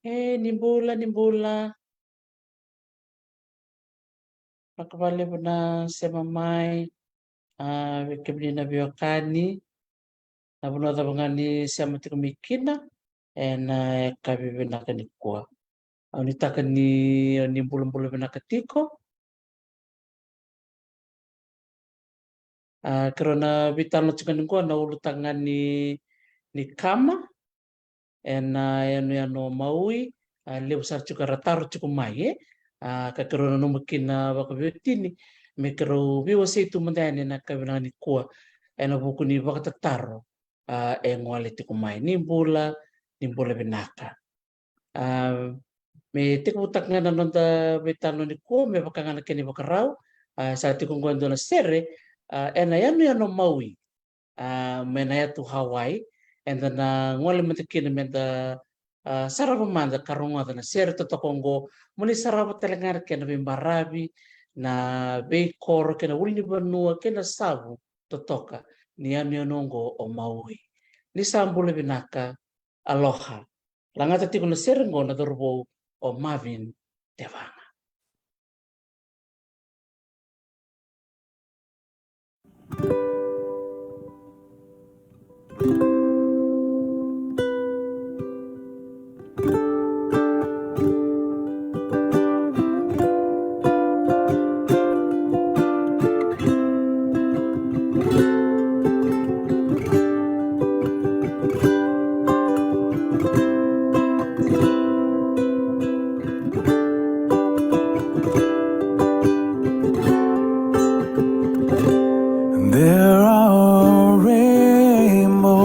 Nimbula. Pakavale na sema mai kebnina biokani na bunota bangani sama tikumikina na kabibe na kanikua. Au nitaka ni bulu-bulu benakatiko. Karena bitalo chikaningua na ulu ni kama na yano maui leo sar chuka rataru chukumai kakarona no makina bakabetini mekero biwa seitu mandane na kabina ni kuwa na buku ni bakatataro ngwale tikumai nimbula benaka me tiku takngana nonta betano ni kuwa me bakangana keni bakarau sa tiku ngwando na sere na yano maui mena yatu Hawaii and then ngwale matikina menta sarava manda karunga na sere totokongo muli sarava telengar kena bimbarabi na beikor kena ulni banua kena sabu totoka ni nongo o maui ni sambule binaka aloha langata tiku na sere ngona dorbo o Marvin Tevanga. There are rainbows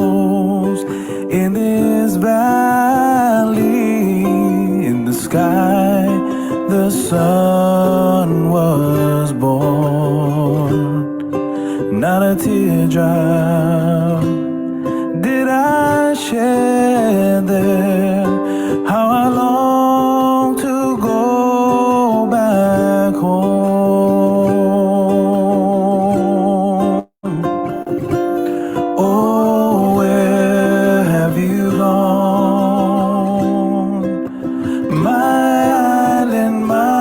in this valley. In the sky, the sun was born. Not a teardrop did I shed there. How I long to go back home. Oh, where have you gone? My island Maui.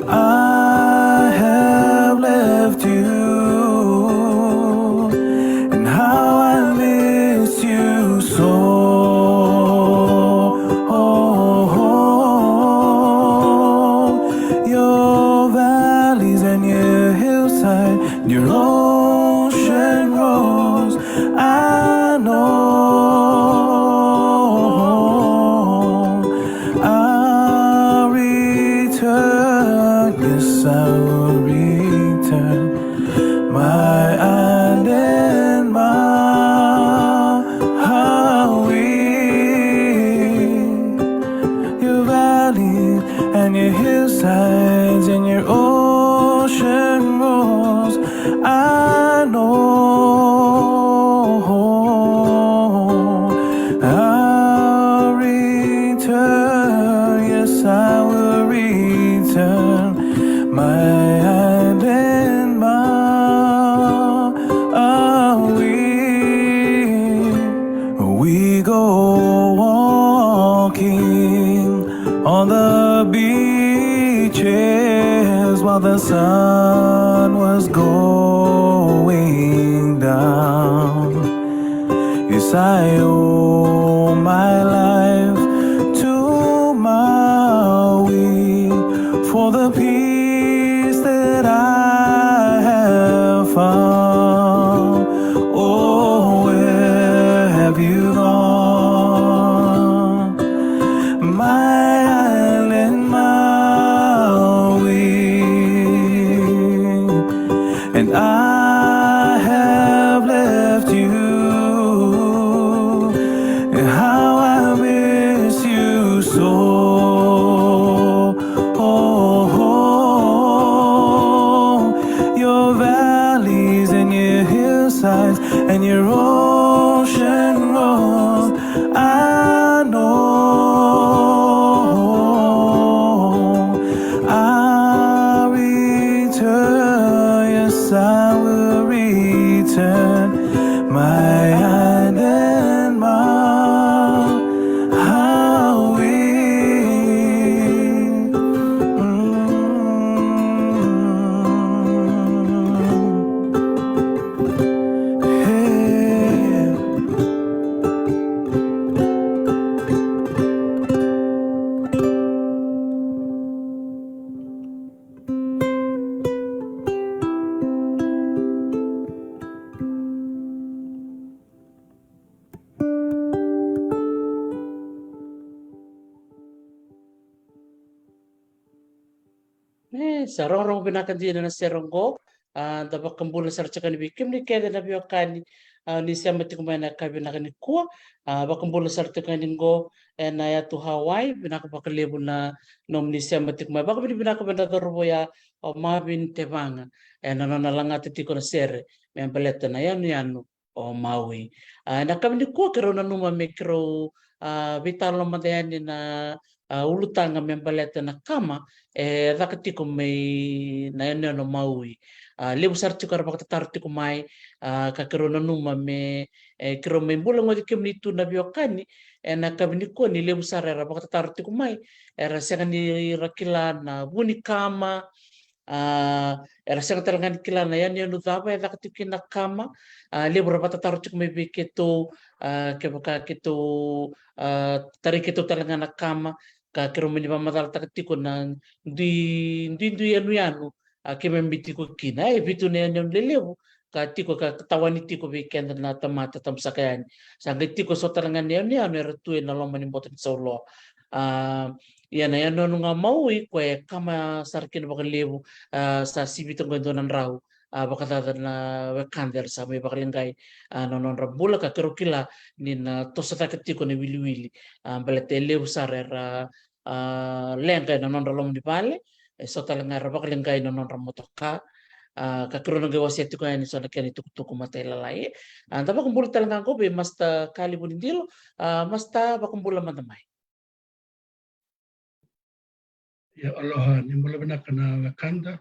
I have left you, and how I miss you so. Your valleys and your hillside, your ocean rose. I know I'll return. Yes, I will return. My island, Maui. Your valleys and your hillsides and your ocean roars. I know I'll return. Yes, I will return. My island, Maui. We go walking on the beaches while the sun was going down. Yes, I owe my life to Maui for the peace that I have found. Oh, where have you gone? My island Maui. And I have left you, sarong binakan dia na seronggo dapat kembali sarcakan bikim ni kaya na biokani ni siya kumana ka binakan ni kuwa bakambula sarcakan go na ya tu Hawaii binaka bakalebu na nom ni siya kumana baka binaka benda robo ya o mabin tebanga na nalanga titiko na sere membeleta na yanu o Maui na kami ni kuwa kero na numa mikro vitalo matayani na ulutanga membeleta na kama rakatiko may na no Maui lebu sarti ko rabak tatarti ko mai kakero na numa me kero may bulang wadi kim ni tu na biokani na kabini ko ni lebu sare rabak tatarti ko mai era sanga ni rakila na buni kama era sanga tarangan kila na yan utaba ya rakatiko na kama lebu rabak tatarti ko may biketo kebaka kito tarik kito tarangan na kama ka kero meni mamadal takatiko na di yanu kemembiti ko kina bitu na yan yung lelewo ka tiko ka tawani tiko weekend na tamata tamsakayan sangga tiko so tarangan yan eratuin na lomani botan sa ulo yan yan no nga Maui kwe kama sarkin bakal lewo sa sibitong gandonan raw baka tata na wekander sa may bakalingay nonon rabula ka kero kila nin tosa takatiko na wili-wili balete lewo sarera lengkay nonon ralom di pale so talaga rabak lingkay nonon ramotoka kakiro ng gawasya ko yan so nakyan itukutuko matay lalay tapa kumbula talaga ko be masta kalibun indilo masta bakumbula madamay ya aloha ni mula bina kana wakanda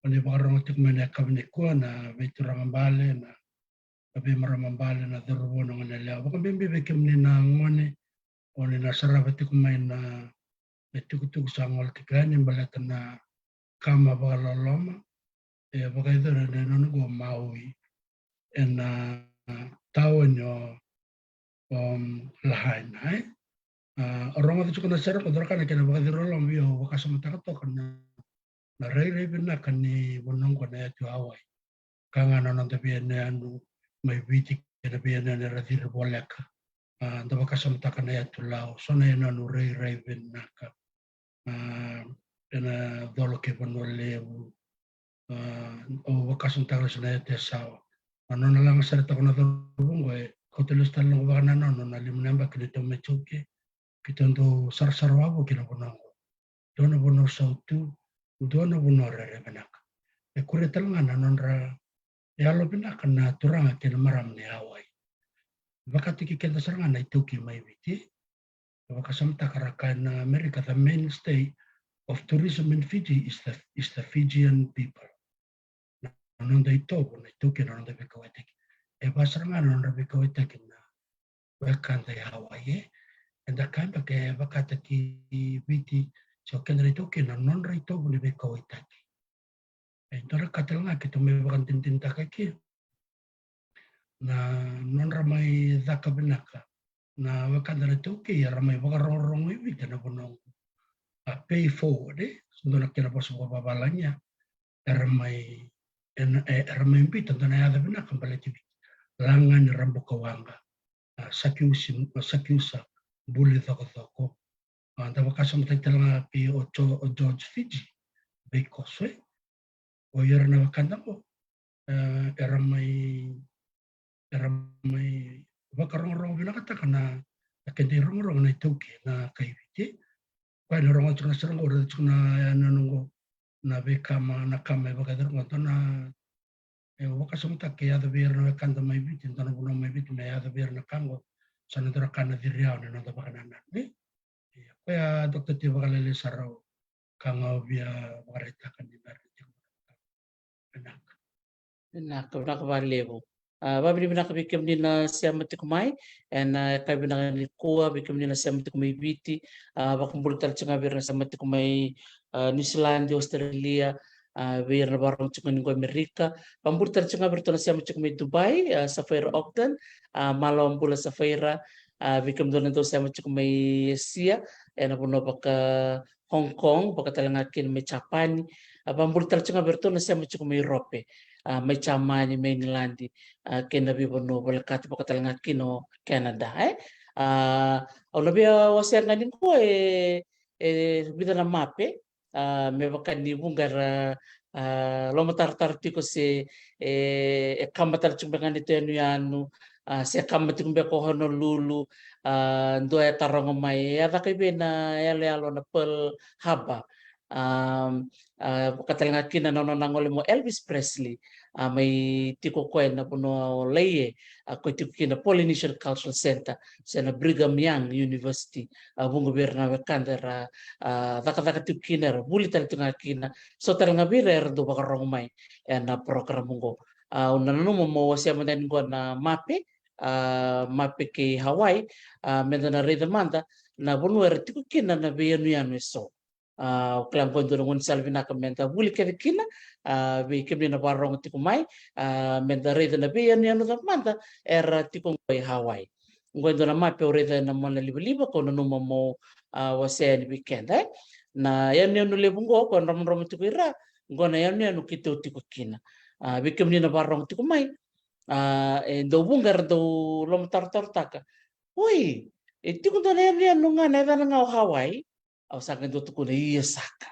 oni bakarong tik mena kabne ko na veturang bale na kabe maramang bale na darubo ng nila baka bimbi bekem ni na ngone oni na sarabati ko may na betukutug sa ngol tikani balatan na kama balaloma baka ito na nanugo Maui en tawon yo lahain ay orang itu kena serap kan kena baka dirolom yo baka samata to kana na rei bina kani bunong ko na tu Hawaii kanga na tabi na anu may biti na biya na radir bolek da baka samata kana tu lao so na anu rei bina ka na dolo ke bonole o baka samata na te sao ano na lang sa ta ko na dolo ko telos talong baka na no na limnamba kito mechuke kitondo sarsarwabo kinabonongo dono bono sautu dono bono rere benak kure talanga nanonra yalo benak na turanga kena maram ni Hawaii baka tiki kenta saranga na ituki mai biti baka samta karakan America the mainstay of tourism in Fiji is the Fijian people nanonda ito bono ituki nanonda bekawetek basaranga nanonda bekawetek na welcome to Hawaii and the kind of bakataki biti so kena ituki na non rito boleh bekawetek Tora katalanga kita may bakan tintinta kaki na non ramai zaka benaka na wakan dari tuki ya ramai bakan rong iwi kana bonong pay forward sudah nak kira bos babalanya ramai ramai impit tanto na ada benaka balik tibi langan rambu kawanga sakiusa buli toko anda bakasam tatalanga pi ocho George Fiji bekoswe o yara na wakanda ko eramay bakarong binakata kana kendi rong na ituki na kaibiti kwa na rong tsuna sarang ora tsuna nanungo na bekama na kama bakadar ngo na wakasumta ke ada biar na wakanda may biti tano buno may biti na ada biar na kango sana dra kana diriao na nda bakananan ni kwa Dr. Tibakalele Sarao kanga bia bakarita kanina nakabalevo babili binakabikim nila siya matikumay and kaya binakalikua bikim nila siya matikumay biti bakumbulutal siya nga birna sa matikumay New Zealand, Australia birna barang siya nga Amerika pambulutal siya nga birto na siya matikumay Dubai sa Fair Auckland malawang pula sa Fair bikim doon na doon siya matikumay siya and apuno baka Hong Kong baka talangakin may Japan pambulutal siya nga birto na siya matikumay Europe may chamani may nilandi kena bibono balakati pakatalanga kino Canada au labi wasir nganin ko bida na mape me bakani bungar loma tartar tiko se kamatar chumbangani tenu yanu se kamati kumbe ko Honolulu ndo e tarongo mai ya da be na ele alo na pel haba katalinga kina no nangole mo Elvis Presley mai tiko ko na puno leye ko tiko kina Polynesian Cultural Center se na Brigham Young University bungo berna kandera daka tiko kina buli tal tunga kina so talinga bire do bakarong mai na program bungo unanu mo wasi amaden go na mape mape ke Hawaii medana reda manda na bunu er tiko kina na beyanu yanu so klang kondo ngun salvina ka menta buli ke kina be kemni na barong tiko mai menta reda na beyanu yanu da manda er tiko ko Hawaii ngondo na mape reda na mona liba ko no mo wase ni weekend na yan yanu lebungo ko rom tiko ira ngona yan yanu kito tiko kina be kemni na barong tiko mai do bungar do lom tartar taka oi tiko do na yan nunga na nga Hawaii au saka do tuku na iya saka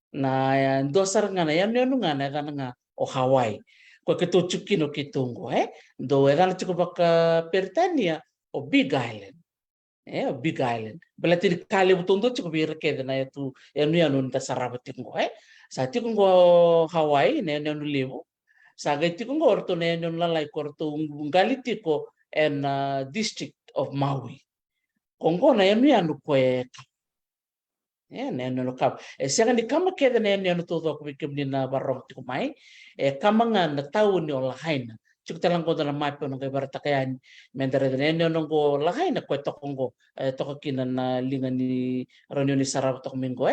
na do sar nga na yan nunga na nga o Hawaii ko ke to chukino ke tungo do edan tuku baka Pertania o Big Island o Big Island belati kale butondo tuku bir ke na tu yan ta saraba tingo sa tiko go Hawaii na yan levo saga tiko go orto na yan lalai korto ngali tiko en district of Maui kongo na yan ko neno kap sanga ni kama keda neno todo ko bikim ni na barong tiko mai kama nga na tau ni olahaina chuk talang ko na mai po ngai barata kaya mendere neno ngo lahaina ko tokongo toko kina na linga ni reunion ni sarap tok minggo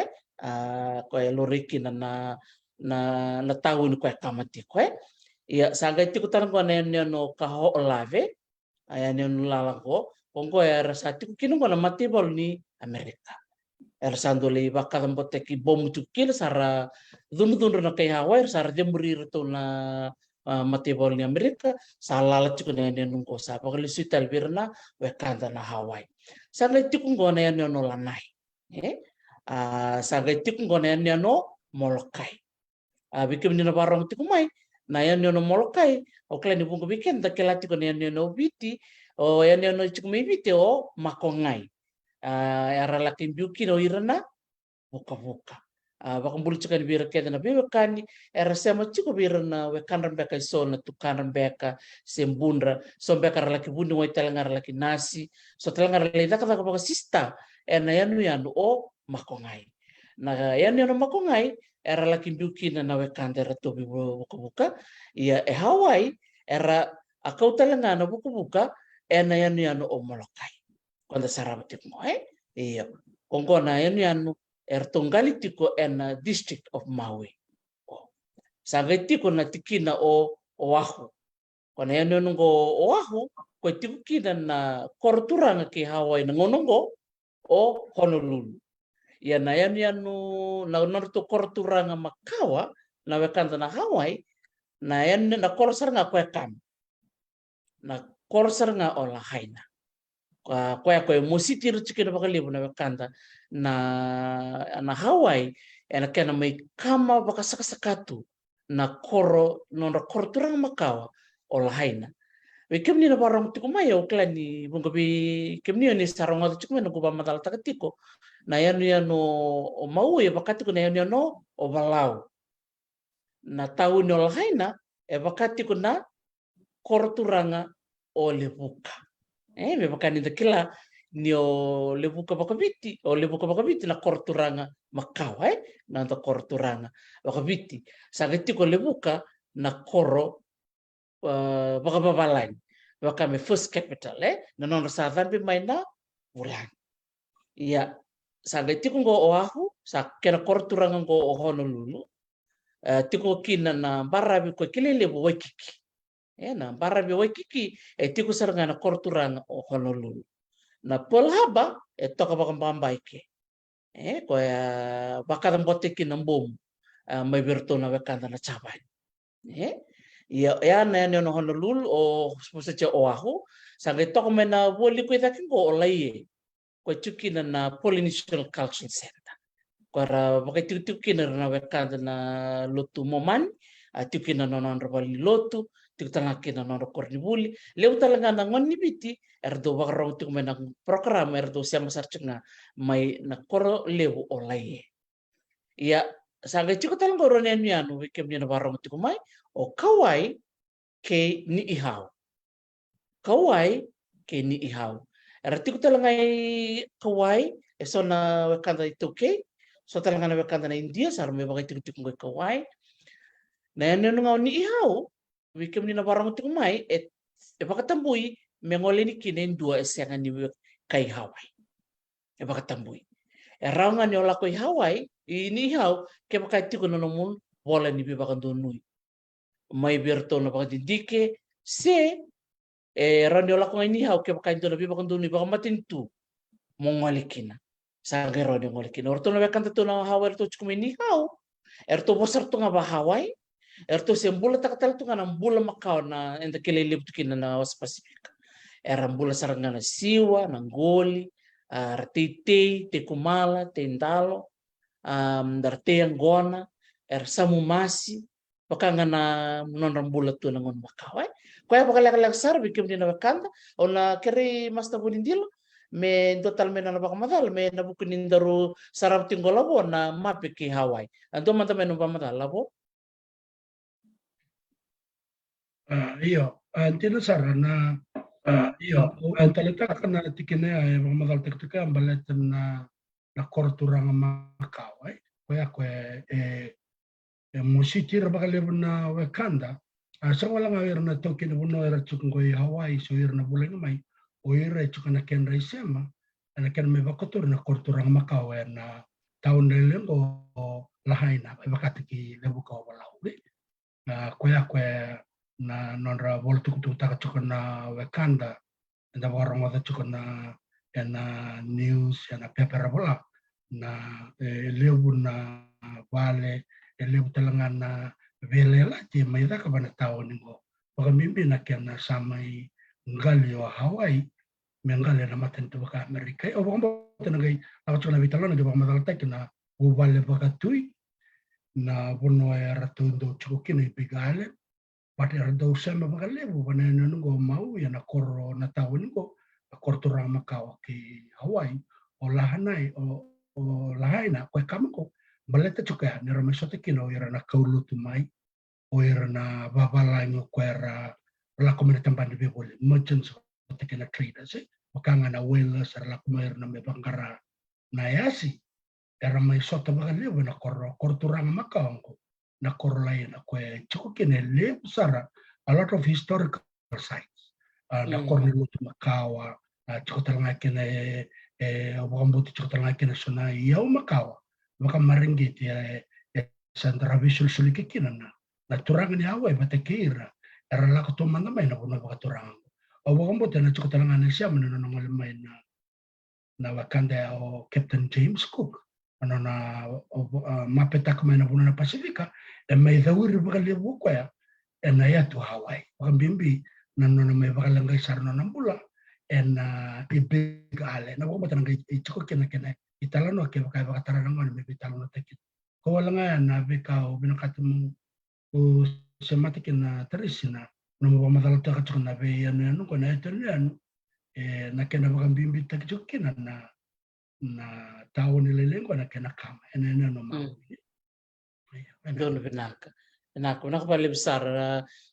ko loriki na tau ni ko kama tiko ya sanga tiko talang ko neno ka ho olave aya neno lalako kongo era sa tiko kino ko na matibol ni Amerika sandole bakal mboteki bom tukil sara dun na kay Hawaii sara jemuri to na matibol ni Amerika salala tuku na yan ko sa pakali sital birna we kanda na Hawaii saga tiku ngona yan no lanai saga tiku ngona yan no Molokai bikim ni na barong tiku mai na yan no Molokai o klani bungo bikin da kelati ko yan no biti o yan no tiku mai biti o makongai era lakin biuki no irana buka bakang bulu cekan bira keda na biwa kani era sema ciko bira na we kanran beka so na tu kanran beka sembundra so beka laki bundu mo italangar laki nasi so talangar laki daka baka sista ena yanu o makongai na yanu makongai era laki biuki na we kandera to buka ia Hawaii era akau talangana buka ena yanu o Molokai quando sarava tipo iya kongo na yan tunggali tiko en district of Maui saga tiko na tikina o Oahu kona yan ngo Oahu ko tiko kina na korturanga ki Hawaii na ngonongo o Honolulu ya na yan na norto korturanga makawa na wekanta na Hawaii na yan na korsar nga kwekam na korsar nga olahaina ko musiti ruchike na bakali na kanda na Hawaii ena kena mai kama baka sakatu na koro nona korturang makawa olahaina we kemni na barang tiko mai o klani bungo bi kemni ni sarong atu tiko na kuba madal takatiko na yanu o Maui bakati ko na yanu o Balau na tau ni olahaina bakati ko na korturanga o Levuka me bakani da kila ni o Levuka bakabiti na korturanga makawa na da korturanga bakabiti sagati ko Levuka na koro bakababalan bakame first capital na non savan bi may na bulan iya sagati ko go Oahu sa kena korturanga go o Honolulu tiko kina na barabi ko kilele bo Waikiki na barabi Waikiki tiko saranga na korturanga o Honolulu na polhaba toka bakambambaike ko bakadang boteki ng bom may birto na wakanda na chaban ya na no Honolulu o sa Oahu sa gito ko na boli ko itakin ko olay ko chuki na Polynesian Cultural Center Kora pakai tiu na wekanda na lotu moman, tiukina na non ravali lotu, tiukitanga kina non korni buli. Leu talanga na ngoni biti, erdo wakarong tiu mena program erdo siya masarcunga mai na koro lewu olai. Ya saga cukup talanga orone anu wikem ni na warong tiu mai o kawai ke ni ihau. Kawai ke ni ihau. Erti talanga kawai esona wekanda itu ke so talanga na wekanda na India sar me bagai tik ngai kawai na yan ngau ni ihau wikem ni na barang tik mai e bakatambui mengole ni kinen dua esenga ni kai Hawaii e bakatambui e raunga ni ola koi Hawaii ini ihau ke bakai tik no mun bola ni be bakandonui mai berto na bakadindike se e rani ola koi ni ihau ke bakai to na be bakandonui bakamatin tu mongolikina sagero de ngolikin orto na bekanta to na Hawaii to chkumini hau erto bosar to nga ba Hawaii erto sembula takatal to nga bula makau na enda kelelip to kina na os Pacific era bula saranga na siwa na ngoli ratitei te kumala te ndalo darte angona er samumasi pakanga na non rambula to na ngon makau ko ya pakala sar bikim dina bekanta ona keri masta bulindilo me totalmente na bakamadal me na bukunin daru sarap tinggolabo na mapiki Hawaii. Anto man tamen pamadal labo. Iyo, antino sara na iyo, talita kana tikine ay bakamadal tiktika balet na korturang makawai. Kaya musitir bakalebo na wekanda. Sa wala nga na tokin buno era chukungoy Hawaii so na bulan may oira chukana ken raisema ana ken me bakotur na korturang makawe na taon nelen o lahaina e bakatiki lebu ka wala uli na koya na nonra voltu tu ta chukana wekanda nda warong wada chukana na news na paper bola na lebu na vale lebu talangan na velela ti mai da ka bana taon ngo baka mimpi na ken na samai ngali o Hawaii mengali na maten tu baka Amerika o bombo tenagai na chona vitalona de bomba dalta na ubale baka tui na bono era tundo chukini bigale but era do sema baka lebu bana ngo mau ya na korro na tawon ngo kortura makawa ki Hawaii o lahanai o lahaina ko kamko baleta chuka ni ramesote kino era na kaulu tumai o era na babalango ko era la komunitas pandi bebole merchants tekena traders makanga na whalers la kumair na mebangara na yasi era mai sota bagale na korturanga makangko na korlai na kwe chiko kene le sara a lot of historical sites na kornilu makawa chiko talanga kene wambuti chiko talanga kene sona yau makawa maka maringiti sandra visual sulikikina na turanga ni Hawaii batekira era la ko tomanda mai na kuna bakaturang o bombo tena chiko talanga na siya na ngol mai na wakanda o Captain James Cook ana na mapeta kama na kuna na Pasifika e mai dawiri bakali bukwaya e na ya to Hawaii bakambimbi na mai bakalanga sarno na mbula e na ibigale na bombo tena chiko kena italano ke bakatara ngol me bitalano tekit ko wala nga na beka o binakatumu o semati kena terisina no mo madala ta ka na be anu ko na italiano na kena bakambimbi takjokina na taon nilelengo na kena kama ena no ma Dono benaka. Benaka nak bali besar.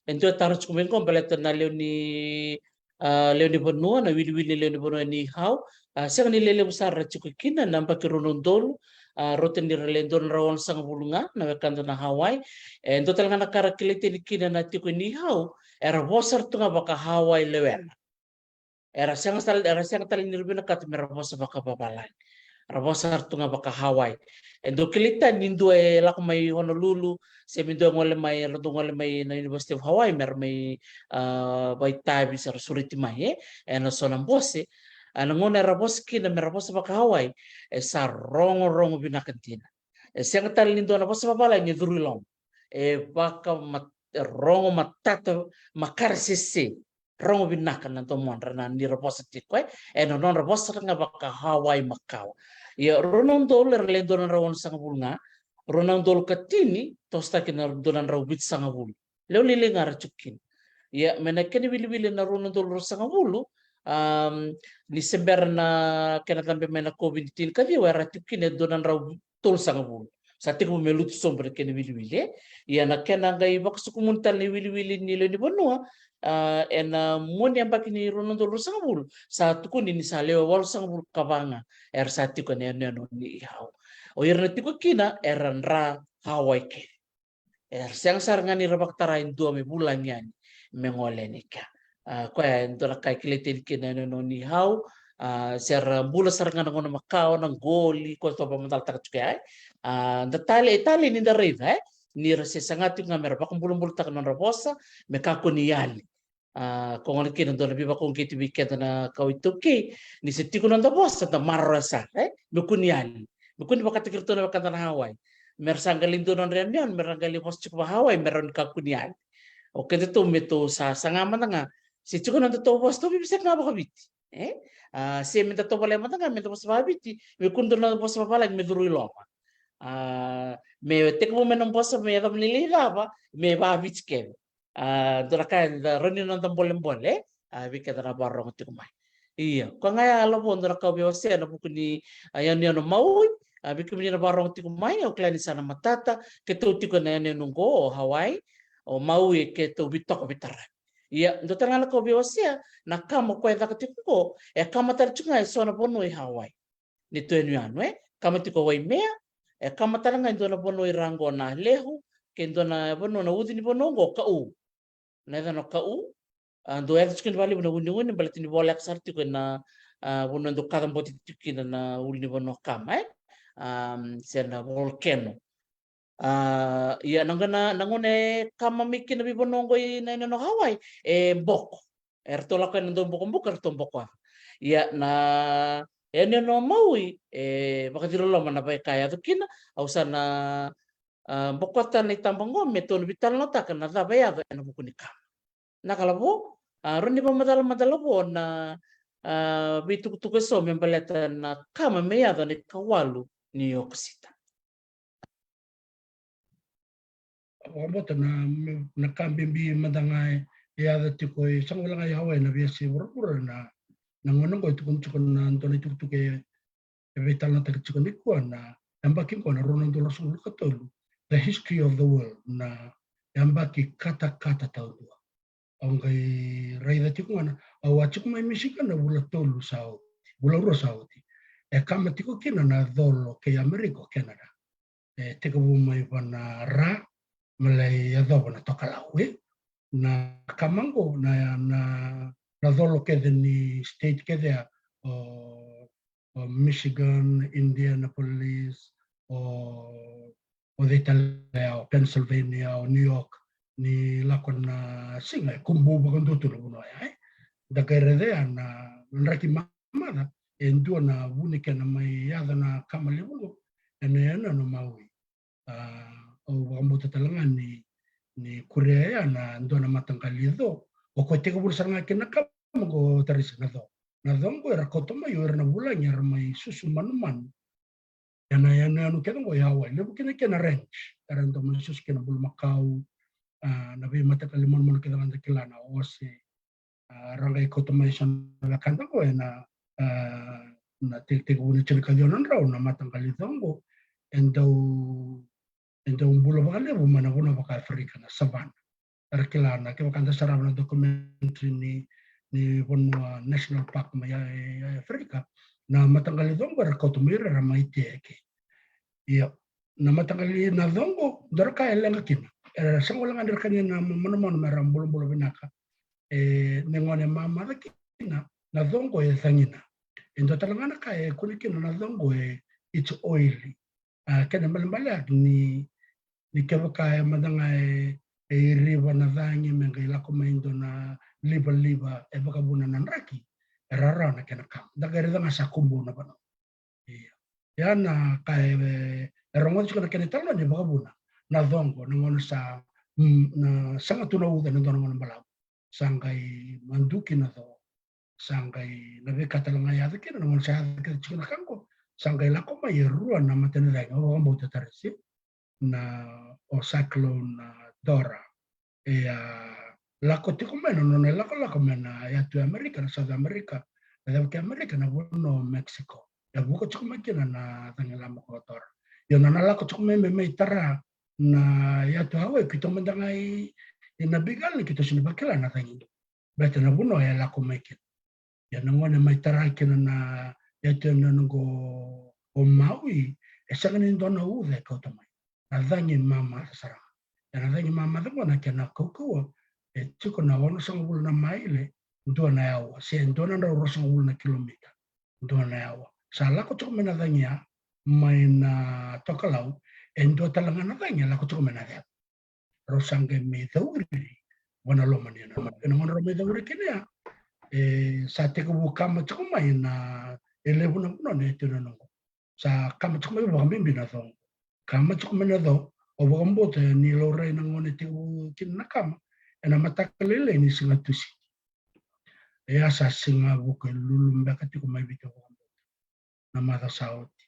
Ento tarus kumen ko balet na leoni benua na wili leoni benua ni hau. Sa ni lele besar chukikina namba kirunondolo roten di relendon rawan sang bulunga na wekanda na Hawaii ento talanga na karakilite ni kina na tiko ni hau era bosar tunga baka Hawaii lewen era sang tal ni rubina kat mera bosa baka babalai era bosar tunga baka Hawaii ento kilita nindo lak mai Honolulu se mindo ngole mai na University of Hawaii mer mai by time sar suriti mai eno sonam bose anangona raboski na merabosa baka Hawaii sa rongo binakantina siang tal nindo na bosa babala ni durulong baka rongo matata makarsisi rongo binakan na tomon rana ni rabosa tikwe non rabosa nga baka Hawaii Macau Ya ronang dol le donan rawon sanga bulnga ronang dol katini tosta kina donan raw bit sanga bul leo lile ngara cukin ya menakeni bili na ronang dol sanga bulu ni seber na kena tambe mena covid-19 kadi wara cukin e donan raw tol sanga bulu sati ko melut sombre keni bili ya na kena ngai baksukumuntal ni wili ni le ni bonua en moni ambaki ni ronang dol sanga bulu satu kun ini saleo wal sanga bulu kabanga sati ko ne ni hau o yerna tiko kina eran ra hawai ke siang sarngani rabak tarain dua me bulan yani mengoleni ka ko ya ndola kai kilete kina no ni hau ser bula sarngana ngono makao nang goli ko to pamantal tak cukai detale ni dareva ni rase sangati ngamera bakon bulun tak non rabosa me kako ni yali ko ngol kina ndola biba ko ngiti biketa na kawituki ni setiko non da bossa da marrasa me kunyali Bukun bakat kirto na bakat na Hawaii. Mersanggalin do non reunion, meranggali hos cukup Hawaii, meron kakunian. Oke itu meto sa sangaman nga. Si cukup nanti to bos to bisa nga bakabiti. Si minta to pala mata nga minta bos bakabiti. Me kundo na bos papalag me durui loma. Me tek mo menong bos me adam nilila ba me bakabiti ken. Durakan da reunion nanti boleh. Bikin na barong tikumay. Iya, ko nga alam mo ndra ka biwase na bukuni ayan yan mau bikin na barong tiku mai o klani sana matata ketu tiku na yan nunggo o Hawaii o Maui ketu bitok bitara. Iya, ndo tangala ko biwase na kama ko eda tiku kama tar chunga so na bono i Hawaii. Ni tu enu anu kama tiku wai mea kama taranga ndo na bono i rango na lehu ke ndo na bono na udini bono ngo ka u. Na eda no ka u ando eda chikin vali bono uni balatini bolak sarti ko na bono ndo kadam boti tikin na uni bono kama sena volcano ya nangone kama mikin na bibonongo na no Hawaii boko ertola kan ndo boko ertomboko ya na ene no Maui bakatiro lo mana bai kaya tukina ausana bokota ni tambango meton vital nota kana da bai ado eno buku nikam na kalabo roni pamadala bo na bitu so membaleta na kama meado ni kawalu New York City. Wabota na kambimbi madangai ya da tiko sangwala ngai Hawaii na biasi burur na ngono ko tukun na antoni tuke vital na tak tukun ko na ambaki ko na rono do langsung katolu the history of the world na ambaki kata tau ongai raida tiko na awachuk mai Michigan na bula tolu sao bula ro sao kama tiko kina na dolo ke Ameriko Canada tiko mai wana ra malai adobo na tokalawe na kamango na dolo ke ni state ke dia Michigan, Indianapolis o de Italia o Pennsylvania o New York ni lakon na singa kumbu bagon tutu no ya da kerede na raki mamada endo na bunike na mai yada na kamali bulo ene no Maui o wambo tatalanga ni Korea na ndo na matangalido o ko te ko sanga kena kamo taris na dongo era kotoma yo era bulan era mai susu manuman yana anu kedongo ya wa le bukina kena range era ndo mai susu kena bul makau na be matakali man kedongo kilana o se rangai kotoma san la kanda ko na te ko ni chele kadionan raw na matangalido dongo endo bulo bakale bu mana bona baka Afrika na saban era kilana ke bakanda sarabna documentary ni bonua national park maya Afrika na matanggali dongo ra kotumira ra maiteke ya na matanggali na dongo dorka elenga kina era sangola ngandir kanina mono meram bolo binaka nengone mama kina na dongo e thangina endo talangana ka kunikina na dongo it's oily kana malambala ni kebaka madanga riba na dangi mengai lako maindo na liba baka buna nan raki rara na kena kam daga rida ngasa kumbu na bano iya ya na kai rongo chika kena talo ni baka buna na dongo ngono sa na sanga tuna uda na dono balau sangai manduki na do sangai na be katalanga ya de kena ngono sa chika kango Sangkai lako mai rua na matene dai o mo te tarisi na o cyclone Dora. Lako tiko mena no ne lako mena ya tu Amerika na South America. Ya ke Amerika na no Mexico. Ya buko tiko makina na tangela mo ko tor. Ya na lako tiko me tara na ya tu hawe kito mendangai ina bigal kito sini bakela na tangi. Bete na buno ya lako makin. Ya na ngone mai tara kina na ya tu na ngo o Maui esangani ndona uve ko to mai. Na tangi mama sarang. Ya na tangi mama to na kena kokua tiko na ono sangul na maile ndua na yawa. Se ndona na ro sangul na kilomita. Ndua na yawa. Sa lako tiko mena tangi ya mai na tokalau endo talanga na tangi lako tiko mena ya. Ro sange me tauri wana lo mani na. Ena wana ro me tauri kene ya. Sa tiko bukama tiko mai na elevu na kuno ne tino nongo. Sa kama tiko mai bakamimbi na thong. Kama tiko mena tho o bakambote ni lo rei na ngone tiko kina na kama. Ena matakalele ni singa tusi. Asa singa buke lulu mbaka tiko mai bito bakambote. Na mata saoti.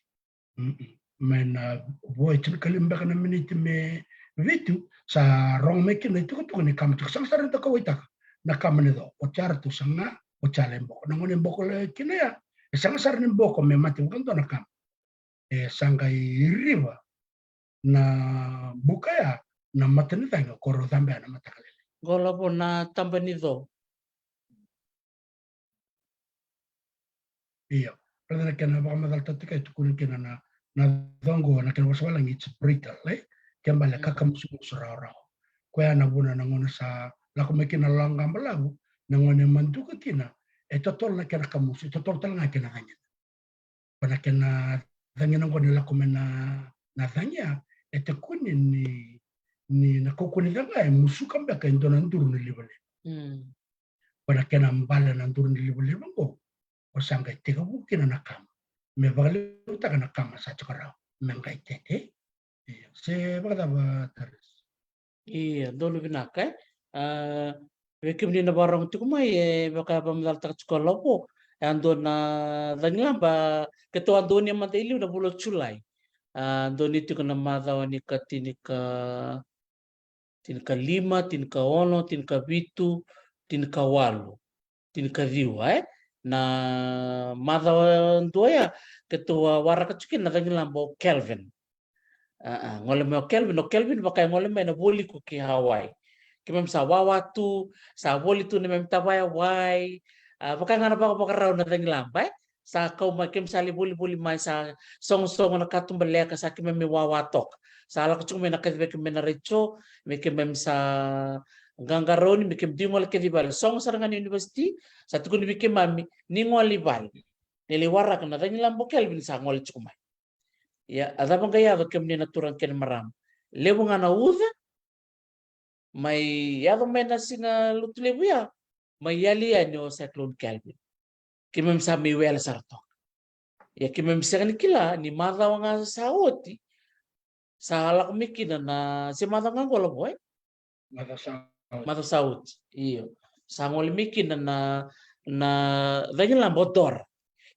Maina boy tino kalimbaka na miniti me vitu sa rong me kina tiko ni kama tiko sang sarin taka waitaka. Na kama ni do. O cara tu sanga o cara mboko. Na ngone mboko le kina ya. Sanga sarin mboko me mati bukan to na kama. Sanga riva na buka ya na matani tanga koro tambe na matakalele. Gola po na tambani do. Iya. Pradana kena baka madal tatika itu kunin kena na dongo na kena waswala ngi sprita le kembali kakam surau. Kaya na buna na ngona sa lako mekina langam balagu na ngone mantuka kina tol na kena kamus tol na kena hanya. Pana kena dangina ngone lako mena na tanya kunin ni na kokoni danga musuka mbaka indona nduru ni libale. Pana kena mbala na nduru ni libale ngo. Osanga tega bukina na kama. Me bagale utaka na kama sa chakara. Mengai tete. Se bagada taris. Iya, dulu binaka. Wekim ni na barang tu kumai baka pamdal tak sekolah po. Ando na danglam ba ketua ando ni mata ili udah bulan Julai. Ando ni tu kena mata ni tinika 5, tinika 1, tinika 7, tinika 8, tinika 2 na mata ndoya ketua waraka chukin na danglam bo Kelvin. Ngole mo Kelvin baka ngole me na boli ko ki Hawaii. Kimem sa wawatu sa boli tu ni mem tabaya wai. Baka ngana baka raw na danglam ba. Sa kau makim sali boli mai sa song na katumbale ka sa kimem mi wawatok. Sa ala ko chume na kadbe kimem na recho me kimem sa gangaroni me kim dingol ke dibal song sarangan university sa tukun bi kimami ni ngoli bal. Nili warak na danglam bo Kelvin sa ngol chumai. Ya, ada bang kaya kem ni naturan ken maram. Lebu ngana uza, may yado may nasinga lutlebu ya, may yali anyo cyclone Kelvin. Kimem sa miwel sarto. Ya kimem sa kila ni mata nga saoti. Sa halak mikina na si mata nga gola boy. Mata saot. Iyo. Sa ngol mikina na daging lang botor.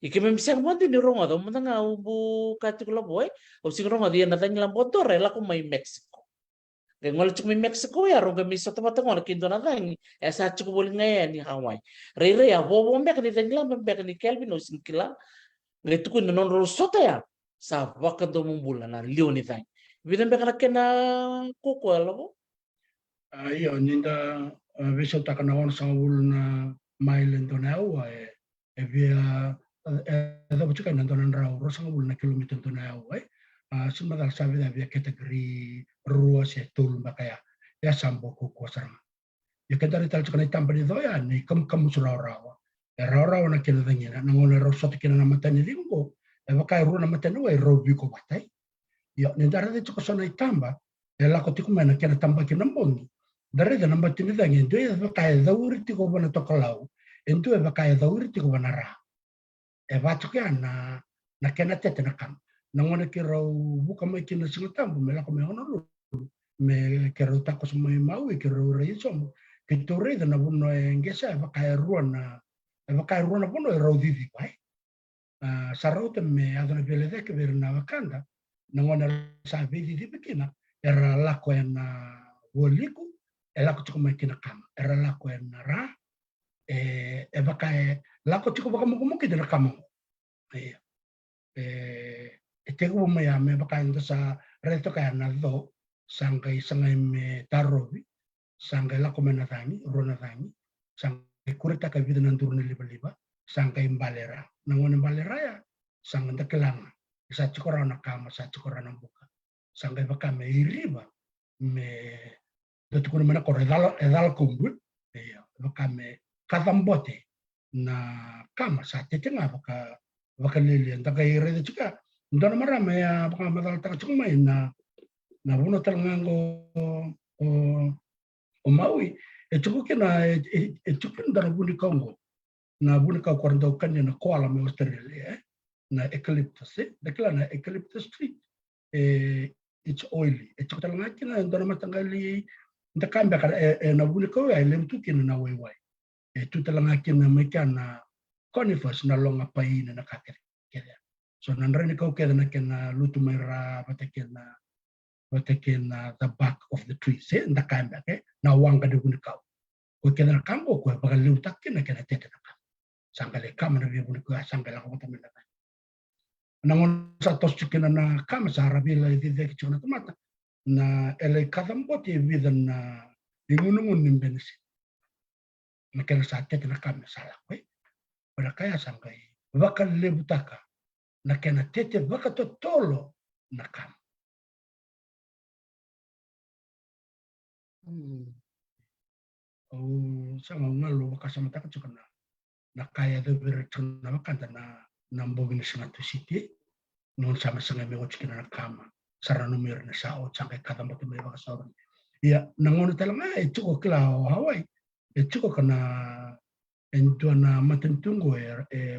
Ikimem siang monti ni ronga do manga ubu katikula boy o sing ronga dia natanya lambotor la ko may Mexico. Ngol chuk may Mexico ya ronga mi soto matangol kindo na dang sa chuk bol ngayon ni Hawaii. Rere ya bobo mbek ni tanya mbek ni Kelvin o sing kila ngetu ko non ro soto ya sa wakando mong bulan na lioni dang. Bidan mbek na kena kuko labo. Iyo ninda beso takana on sang na mailen to na wa via da bukan nonton rau rosang bul na kilometer to na wa sumadal sabi da via kategori ruas ya tul bakaya ya sambo ko sarang ya kadari tal chakana tampani do ya ni kam surau rawa ya rawa na kina dangina na ngone rosot kina na matani ringo ya bakaya ru na matani wa robi ko batai ya ni dara de choko sona itamba ya la ko tikumana kina tamba kina mbongi dara da namba tini dangi do ya bakaya dauri tiko bana tokalau ento ya bakaya dauri tiko bana ra batuk ya na kena tete na kam na ngone kiro buka mai kina singatambu me la ko me honolu me kiro takos mai mau kiro reisom kito rei na buno ngesa bakaya ruana buno rodivi pai sarau me adona bele de ke verna wakanda nangona sa vidi di bekina era lako na woliku e lako tuku mai kina kama era lako na ra e baka lako tuku baka muku muki dina kama e te ku mai me baka ndo sa reto ka na do sangai me tarobi sangai lako mena tani rona tani sangai kurita ka vida nan turne liba sangai balera nangona balera ya sangai takelanga sa chukora na kama sa chukora na buka sangai baka me iriba me do tukuna mana kore edal kumbul baka me katambote na kama sa tetenga baka lili anta kai rede chuka ndona mara me ya baka madal taka chukuma na buno talangango o maui e chukuke na e chukin dara buni kongo na buni ka korndo kanya na koala me Australia na eucalyptus dakla na eucalyptus tree it's oily e chukutalanga kina ndona matangali ndakamba kara na buni ko ya lemtu kina na waiwai e tutalanga kina mekana conifers na longa pai na kakere so nanrani ko keda na kena lutu mera batekena the back of the tree se ndakamba ke na wanga de buni ko keda kango ko bagal lutak kina kena tete na sangale kamera be buni ko sangala ko tamena nangon sa tos kina na kama sa rabila de chona tomata na ele kadambote vidan na ingunungun nimbenisi na kena sa tete na kama sala ko pada kaya sangkai bakal lebutaka na kena tete baka totolo na kama sama ngalu baka sama taka chukana na kaya de berchuna bakanta na mbogini singatu siti non sama sanga me ochikina na kama sara numero na sao sangkai kadambote me baka sauri ya nangono talanga chuko kila Hawaii chuko kana entua na matentungo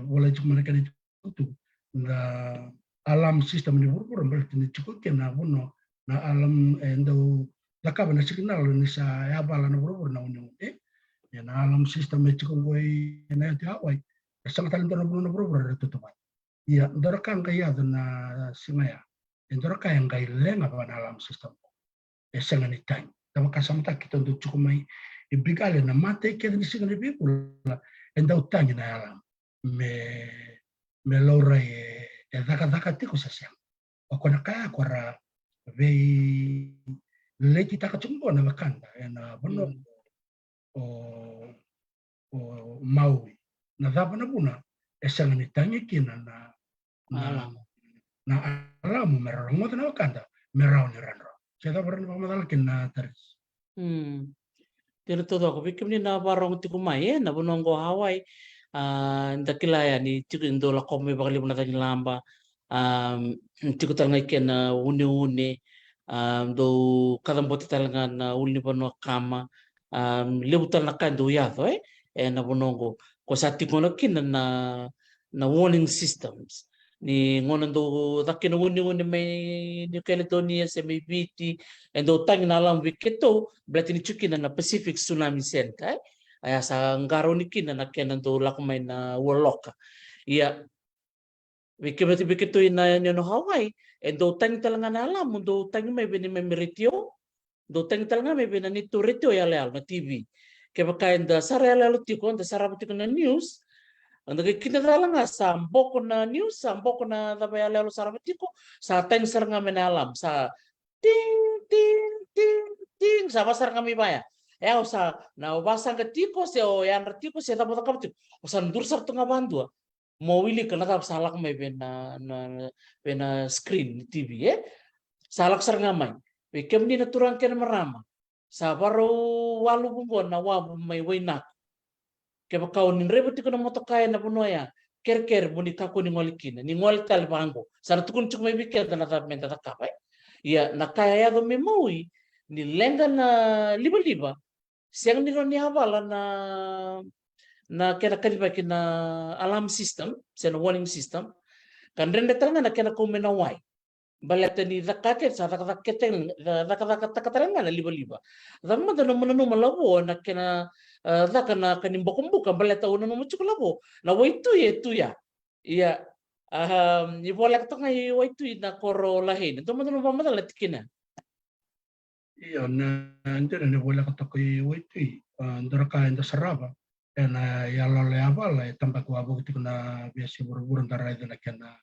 wala cuma kali itu na alam sistem ni buruk berarti ni cukup kena buno na alam endo lakaba na signal ni sa ya bala na buruk na unyo ya na alam sistem ni cukup goi na ti Hawaii sangat talento na buno buruk itu tuh ya dorakan kaya na simaya dorakan yang kaya lenga pa na alam sistem sangat ni time tama kasamta kita untuk cukup mai ibigale na mate ke ni singa ni bibula enda utangi na alam me laura daka tiko sa siang o kona kaya kora vei leti taka chumbo na wakanda na bono o maui na daba na buna esanga ni tangi kina na alamu merarangota na wakanda merau ni ranro saya tak pernah pamadal kina taris Tiro todo ako bikim ni na barong ti kumai na bunongo Hawaii ndakila ya ni tiku indola kome bakali muna tani lamba tiku talanga na uni do kadambote talanga na uni pano kama lebu talanga do yato na bunongo ko sa tiko na kina na warning systems ni ngono do takina uni may New Caledonia sa may biti and do tang na alam wiketo berarti ni chukina na Pacific Tsunami Center aya sa ngaro ni kina na kenan do lakmay na warlock iya wikibati wiketo na no Hawaii and do tang talanga na alam do tang may meritio do tang talanga may binanito retio yale na TV kaya bakain da sarayalo tiko da sarabati na news ang nagkikita nga sa amboko na news, sa amboko na tabayalelo sa ramatiko, sa tensor nga menalam, sa ting, ting, ting, ting, sa basar nga mibaya. Sa naubasang katiko, sa o yan ratiko, sa tapos kapatid, o sa ndursar to nga bandua, mawili ka na tapos salak may na screen ni TV, salak sar nga may, kem di naturang ka na marama, sa baro walu bumbuan na wabu may wainak, kaya kau ni rebut ko na motokaya na puno ya ker muni kako ni ngolikina ni ngol tal bango sar tukun cuk may biket na tapmenta takapay ya nakaya ya do memoi ni lenga na liba siang ni ni hawala na kena kadiba kina alarm system sen warning system kan rende talanga na kena ko menawai balata ni zakake sa zakaketeng zakakatakataranga na liba zamma do no malabo na kena zaka na kanimbokumbuka balata una no muchukulabo na waitu ya iya Ibolak to ngai waitu na koro lahin. Ito mo ba madala tikina? Iyo na ndira ne bola ka to waitu ndora ka nda saraba na ya lo le avala tamba ko abo na biasi buru-buru ndara ida na kena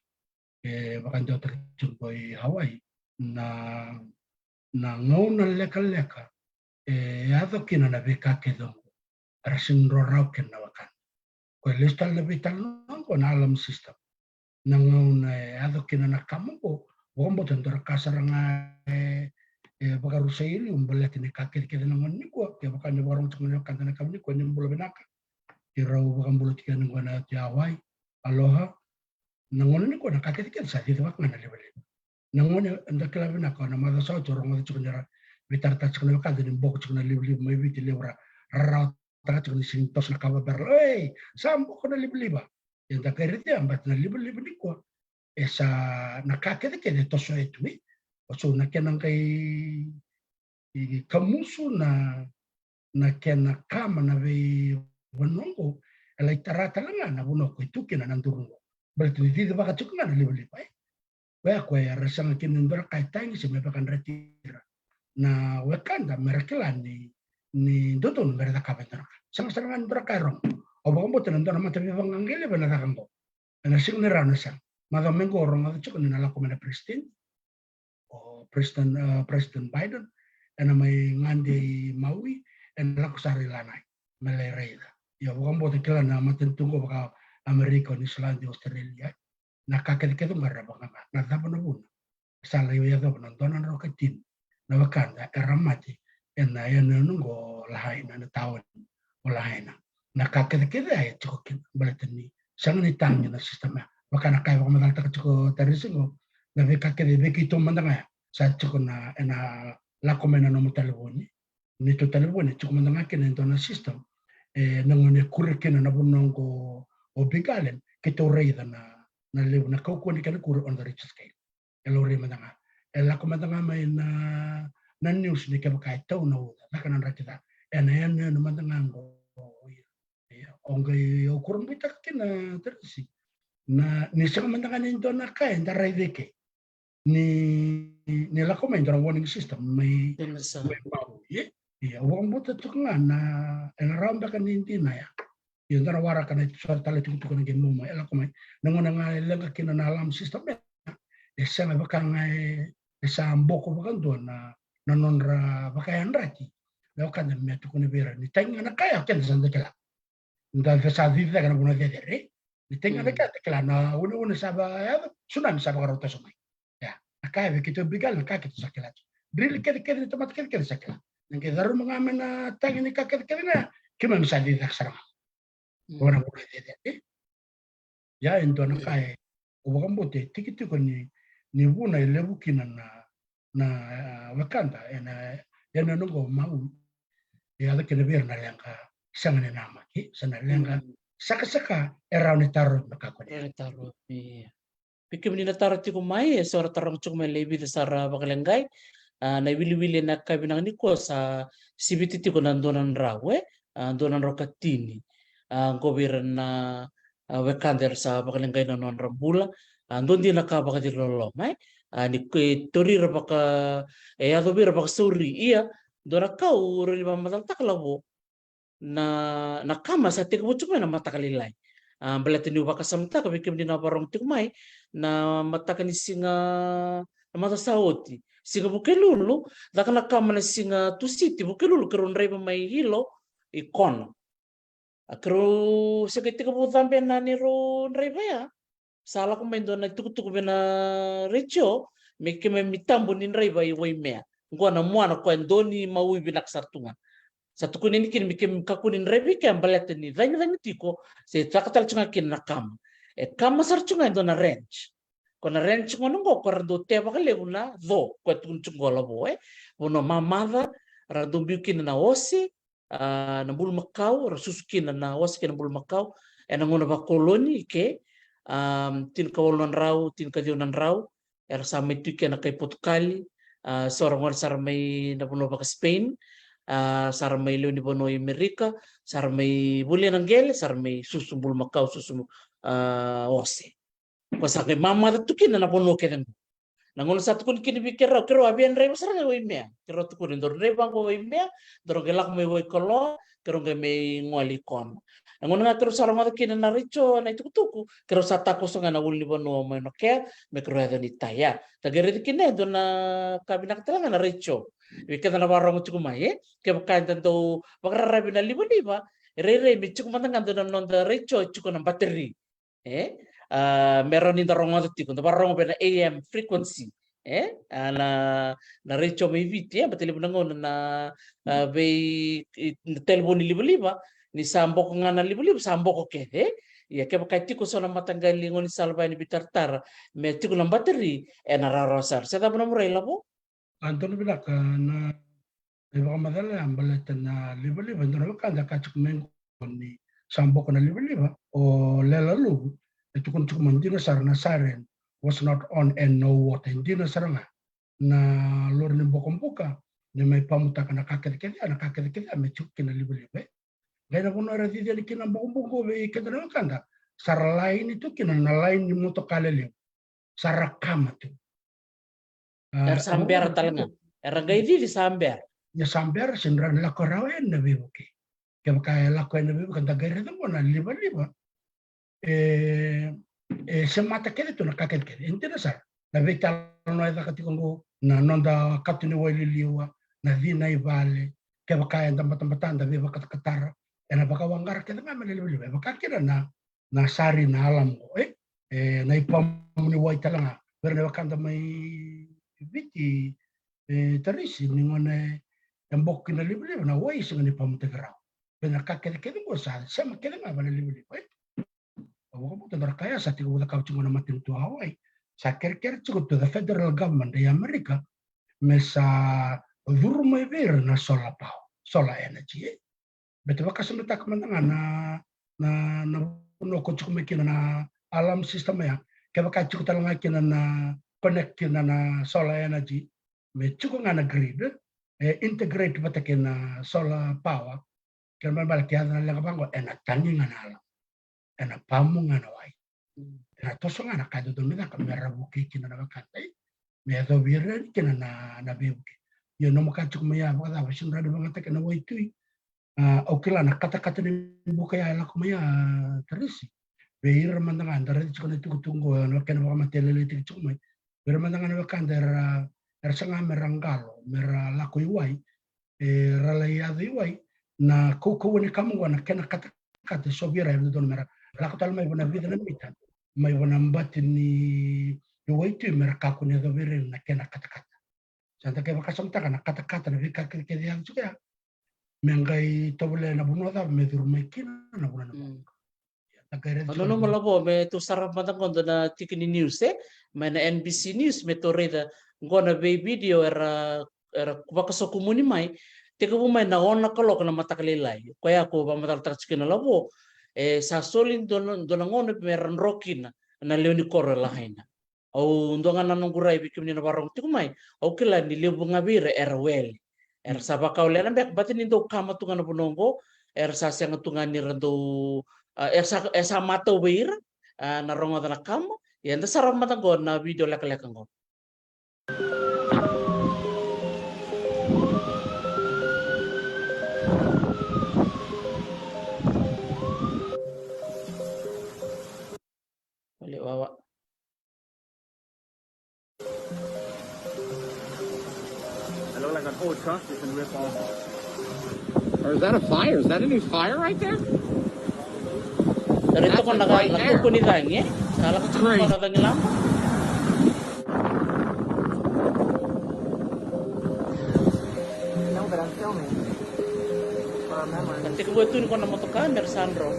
bakan do terjun boy Hawaii na ngau leka ya do kina na beka ke do rasin ro rau ken na wakan ko listal le vital no ko na alam system na ngau na ya do kina na kamu ko bombo tendora kasaranga baka rusaili umbalati ni kakir kede na ngani ko ya baka ni warong tungnya kanta na kamni ko ni mbulo benaka irau baka mbulo tika ni ngana ti Hawaii aloha na ngoni ni ko na kakir kede sa ti baka ngana lebele na ngoni nda kala benaka na mada sa to rongo tungnya bitar ta tungnya kanta ni mbok tungnya lebele mai biti lebra rara ta tungnya sin tos na kaba ber sambo ko na lebele ba ya da kerite ambat na lebele ni ko esa na kakir kede to so etui so na kenang kay kamuso na kena kama na ve wanongo elai tarata langa na buno ko ituke na nandurungo berarti di baka tukna na libeli pai wa ko ya rasang kinundra kai tangi se me bakan retira na wakanda merakilani ni dotun berda kabentra sang sangan berkarong obong boten ndona mata be bangangele bana kango na signera na sang mada mengo ronga chukna na la komena prestin President Biden ena may ngandi Maui en laku sari lanai melereida ya bukan bote kela na matentungo baka Amerika ni Islandi Australia na kakek marra baka na tapana buna sala ya do na donan rokatin na wakanda eramati ena nungo lahaina na tawon lahaina na kakek ay chokin balatani sangan itang na sistema wakana kay baka madalta ko tarisingo na kakek bekito mandanga sa na ena la komena no telefoni ni to telefoni to mandanga ken na system nangone kurikena na bunongo obigalen ke to reida na lew na ko ni kan kur on the rich scale elo re mandanga la komandanga mai na news ni ke ba to no la kan rakita ena no mandanga ngo ongai okurun bita kena tersi na ni sa mandanga ni to na ka enda raideke ni la komenda warning system may mau ya wong buta tukanga na ramba kan na ya yung tarawara kan ito sa tali tukutu kan gen mo ela komay nangona nga lang kina na alam system esa nga baka nga esa amboko baka doon na nanonra baka yan rati law kan na meto ko ni bera ni tenga na kaya kan sa ndekala ndal sa dita kan buna dere ni tenga na kaya na una saba ya sunan saba karota sumay akaya begitu bigal na kakit sa kilat. Drill kede tomat kede sa kilat. Nang daru mga na tangi ni kakit na kima misali dak sarang. Orang boleh dede. Ya ento na kaya ubang bote tikiti ko ni buna lebu kinan na wakanda na nungo mau. Ya ada kena biar na langka sangan nama ki sana langka saka around taro nakako ni. Taro. Pikim ni nataro ti kumai sora tarong chung me lebi de sara bakalengay na wili na kabinang ni ko sa sibiti ti ko nandonan rawe donan rokatini gobiran na wekander sa bakalengay na non rambula andon di nakabakadir lolomay ni tori rabaka ado bir rabaka suri iya dora kau ri mamadal taklabo na nakama sa tikmo chung na matakalilay Belati ni waka samta kami kim na barong tikmay na matakan ni singa na mata saoti singa bukelulu daka nakama na singa tusiti bukelulu karon ray may hilo ikon akro sakiti ka butambe na ni ro ray ya sala ko may doon nagtukutuk na recho may kime mitambo ni ray ba iway mea ngwa na mwana ko ndoni maui binaksartungan satu kunin kin mikim kakunin rebi kan balet ni danya tiko se takatal chunga kin nakam kam masar chunga do na range ko na range ngono ko do te ba kale una do ko tun chungo la boe bono mamada ra do bikin na osi na bul makau ra suskin na osi kin bul makau ena ngono ba koloni ke tin kawolon raw tin kadionan raw era sa metu ken kay Portugal sorong sar may na bono ba Spain sarmay lo ni bono Amerika sarmay bulian ng gel sarmay susumbul Macau susum ose Pasake mama tu kina na pono keden. Nangono satu kun kini pikir kero abian reba sarang go imea. Kero tu kun dor reba go imea, dor gelak me go kolo, kero ge me ngoli kon. Nangono nga kero sarang mata kini na richo na itu tuku, kero sata kosong na uli bono mo no ke, me kero ada ni taya. Tagare kini do na kabinak tala na richo. Wikata na warong cukup mai, ke bukan tentu bakar rabi na liba. Rere mi cukup mata nganto na nonda richo cukup na bateri. Meron in darong mga tiko, darong na AM frequency, na recho may viti, batili mo na bay telefon ni liba, ni sambo ko nga na liba, sambo ko ke, ya kaya kay tiko so na matanggal lingon ni salbay ni bitartar, may tiko ng battery, nararosar. Sa tabo na mo rela po? Anton bilang na iba madala ang balatan na liba-liba, doon na kachuk men ni sambo ko na liba-liba, o lalalu, itu kun cuma dina sarana siren was not on and no water dina saranga na lor ni bokom buka ni may pamuta kana kaket me chukki na libe gaya kuno ara dia ni kina bokom buko be kedana kanda sar lain itu kina na lain ni moto kalele sarakama tu Samber talanga ragai di samber ya samber sindran la korawen na bibuki kaya kaya la koen na bibuki kanta gaya na bona liba semata kede tu na kaket kede interesa na vita no eda katikongo na nonda katini wali liwa na vina ivale ke bakaya tempat-tempatan da viva katakatara ena baka wangar kede ma mele liwa baka kira na sari na alam ko na ipam ni wai talanga berne bakanda mai viti tarisi ni ngone embok na liwa na wai singa ni pamutegrao bena kaket kede ko sa sama kede ma mele liwa Wakamu tendara kaya sa tiga bulan kau cuma nama tentu Hawaii. Sa kira-kira cukup tu the federal government di Amerika mesa durmai ver na solar power, solar energy. Betul bakas meta kemenangan na puno ko cukup mekin na alam sistem ya. Kaya bakas cukup talang akin na connect na solar energy. Me cukup ngana grid integrate batakin na solar power. Kaya balik ya na lang bangko enak tanging ngana alam. Ena pamu ngana wai. Ena toso ngana kado do meda kamera buki kina na katai. Me do bira kina na bebuki. Yo no mo kachu kumaya baka da bashin rado bangata kina wai tui. Okila na kata-kata ni buka ya ala kumaya terisi. Beira mandanga andara di chukuna tunggu no kena baka matelele tik chukumai. Beira mandanga na baka andara sanga merangalo mera laku iwai. Ralai adu iwai. Na kuku wani kamu wana kena kata sobira ya do mera. Laku tal mai bona vida na mita mai bona mbati ni waitu mereka ku ne do bere na kena kata-kata santa ke bakasam ta kana kata-kata na vika ke dia juga mengai to bole na buno da me dur mai kina na buno na ta kere no malabo me tu sarap mata kondo na tikini news me na NBC news me to reda ngona be video era bakaso kumuni mai teka mai na ona kalok na mata kalilai kaya ko ba mata tatskina labo sa solin dona ngono meran rokina na leoni koro lahaina au ndonga na nungurai bikim ni na barong tikumai au kila ni lebu ngabire erwel sabaka ole na bek batin indo kama tunga na bunongo sa siang tunga ni rando esa mato beira na rongo na kama yanda sarang mata go na video lek-lekan go. Wawa. I look like an old truck you can rip off. Or is that a fire? Is that a new fire right there? Dari itu kan laku ni tanya, salah cuma kalau tanya lama. No, but I'm filming for our memory. Nanti kebetulan kau nama tekan dari Sandro.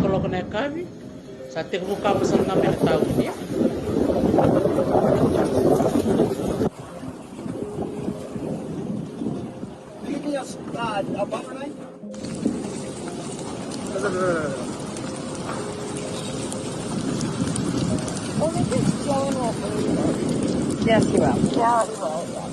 kalau kena kami, saat itu buka pasal kami tahu dia. Give me a bumper knife. Oh, they just flowing over. Yes, you will. Yeah, you will. Yeah.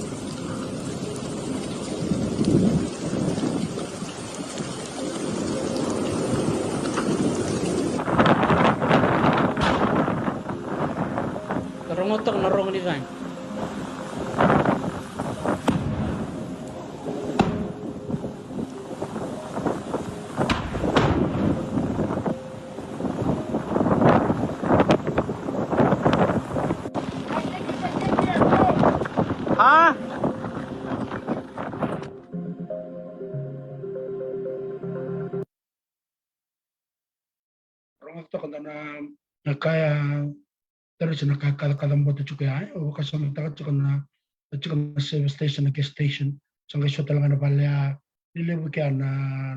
Karongotok narong ni kan. Huh? Orang itu kan na kaya terus na kada boto chuke ay o kasama takat chukan na service station na gas station sangga siya talaga na balya nilibu kaya na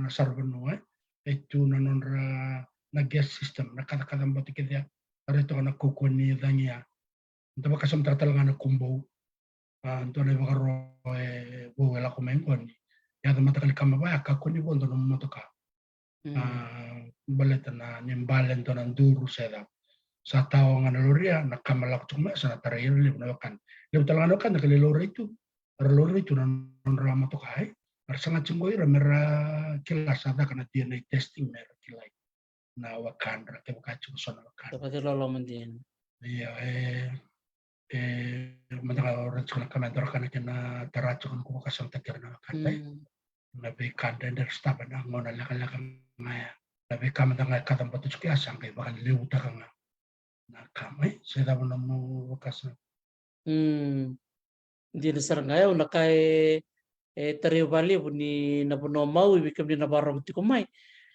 sarban no ay itu na nonra na gas system na kada boto kaya arito ka na kukuni danya ito ba kasama talaga na kumbo ito na iba karo buwela kumengon yada matakali kama ba kakuni bondo no motoka baleta na nimbalen to nan duru seda sa tao nga naloria nakamalak cuma sa tarayo liw na wakan liw talaga wakan nakalilore itu arlore itu nan rama to kai arsangat cunggoy ramera kilas ada kana DNA testing mer kilay na wakan ra ke wakachu so na wakan Dapat lolo mendin. iya mataka oras ko na kamedor kana na taracho ko kasang takir na wakan nabi kanda der staba na ngona laka ngaya nabi kama tanga kadam batu chukia sangkai bahkan liu takanga na kamai saya tahu namu wakasa Di dasar ngaya unakai tario bali ni napuno mau ibikam ni nabarong tikumai.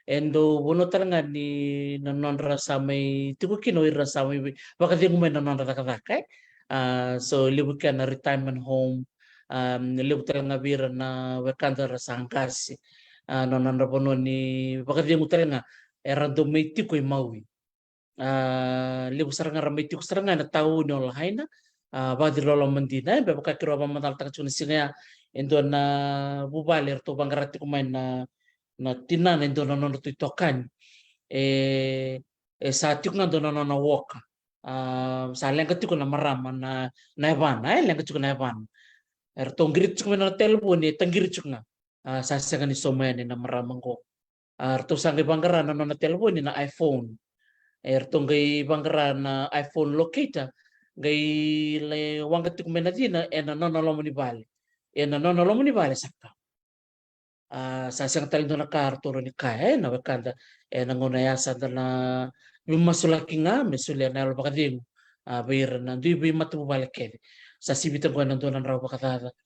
Endo bono talanga ni nanon rasamay tikukin o irasamay baka di ngumay nanon ratakakai. So libukan na retirement home libu talanga bira na wakanda rasangkasi. Nanon rapono ni baka di ngutala nga random may tikoy maui. Libu saranga ramay tiko saranga na tao ni olahay na baka di lolo mandina baka kiro pa matal takachuna singa endo na bubalir to banggarati kumay na tinan endo na nono tuitokan sa tiuk nga dono na walk sa lengka tiuk na marama na evan lengka tiuk na evan tonggirit tiuk na telepon tanggirit tiuk nga sa ni somayan na maramang ko to sa banggara na nono telepon na iPhone tongay banggara na iPhone locator gay le wanga tiuk na dina na nono lo manibali na nono lo manibali sakta sa siyang taling doon nakarturo ni kaya na wakanda nangunayasa na masulaki nga mesulia na alba kading bayar na di ba matubalik kaya sa sibitan ko nandoon ang raw pakatata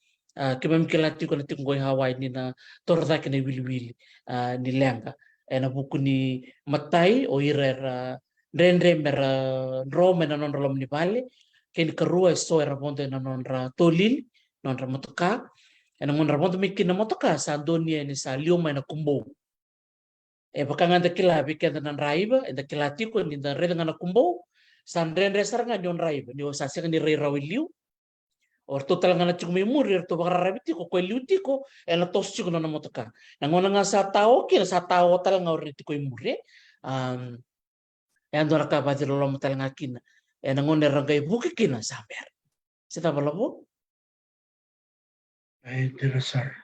kimam kilati ko natin ko Hawaii ni na torda kina wili ni lenga na buku ni matay o irer renremer rome na non rolom ni bale ken karua so era ponte na non ra tolil non ra matuka ena ngon ramonto mikin na motoka sa donia ni sa lioma na kumbo bakanga da kila bikenda nan raiba da kila tiko ni da reda na kumbo san rendre saranga nyon raiba ni sa sing ni re rawiliu or total nga na chukumi muri to bakara rabiti ko liu tiko ela tos chiko na motoka nangona nga sa tao kila sa tao tal nga oriti ko muri ando ra ka badir lo motal nga kina nangona rangay buki kina saber sita balabo ay terasar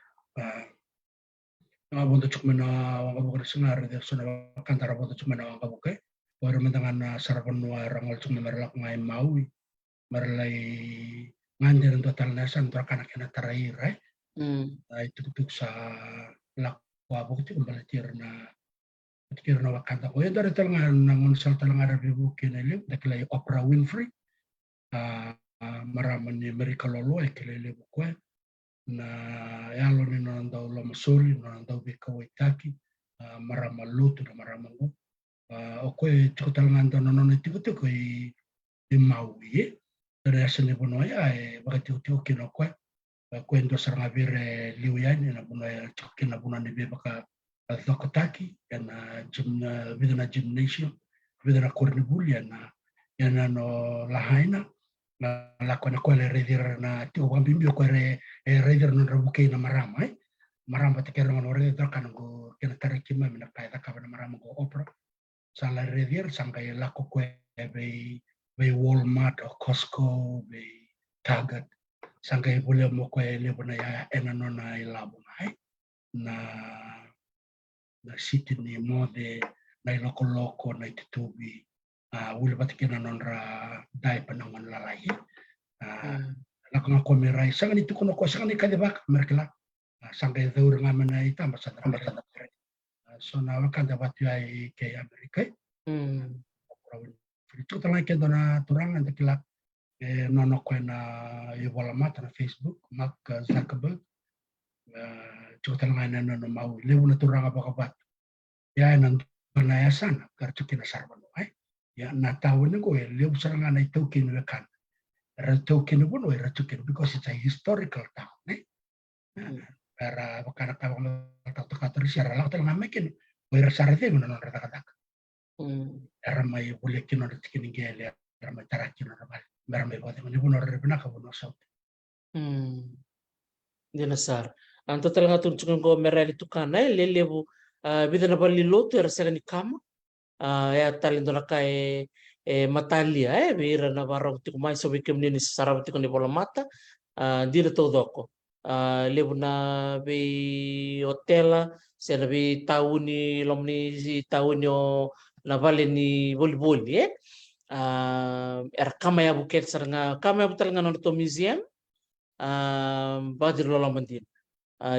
nga bondo chuk mena wanga bukan sengar de sona kantara bondo chuk mena wanga bukai baru mentangan sarapan nuar rangal chuk merlak ngai maui merlai ngandir total nasan to kana kena tarair ay tuk sa lak wa bukti kembali tirna wakanta ko yadar talanga nangon sal talanga ada bibukin ele daklay Oprah Winfrey maraman ni Amerika lolo ekelele bukwe na yalo ni nandau lama sori nandau bika waitaki marama lutu na marama ngo okoe chikotal nganta nono tiko tiko i maui dari asane bono ya baka tiko kino koe ndo saranga bire liuyani na bono ya chikina bono ni baka Thokotaki within a gymnasium within a cornibuli yana no lahaina la kona kwale redir na tio wambimbi kwere redir no rabuke na marama marama te kero no redir kan go kena tarekima mina kai ta kabana marama go opera sala redir sanga la ko kwe be Walmart o Costco be Target sanga e bole mo kwe le bona ya ena no na ilabu na city ni mode na loko na tutubi wile batikena nonra dai panangon lalai la ko ko mirai sanga ni tukono ko sanga ni kadebak merkla sanga e dur ngamana ita masa so na wakanda batu ai ke Amerika itu telah ke dona turang anda kila nono ko na yola mata na Facebook Mark Zuckerberg cuta ngana no mau lewu na turang apa kabat ya nan na ya sana kartu kina sarban ya na tahu ni go lewu saranga na token kan token pun we token because it's a historical town para bakana ka ta tersiara la ta ngamekin we rasarete no no rata kata era mai boleh kino de tikini gele era mai tarakino na bal merame bote ni buno rebna ka buno saut dinasar anto talaga tuntungan ko merali tukana lelebu bidana bali lotu era sega ni kama ya talindo na kai matalia bira na barong tiku mai so bikem ni sarab tiku ni bola mata dina todoko lebu na be hotela sera be tauni lomni si tauni na vale ni boli era kama ya buket saranga kama ya butalanga no to museum badir lola mandin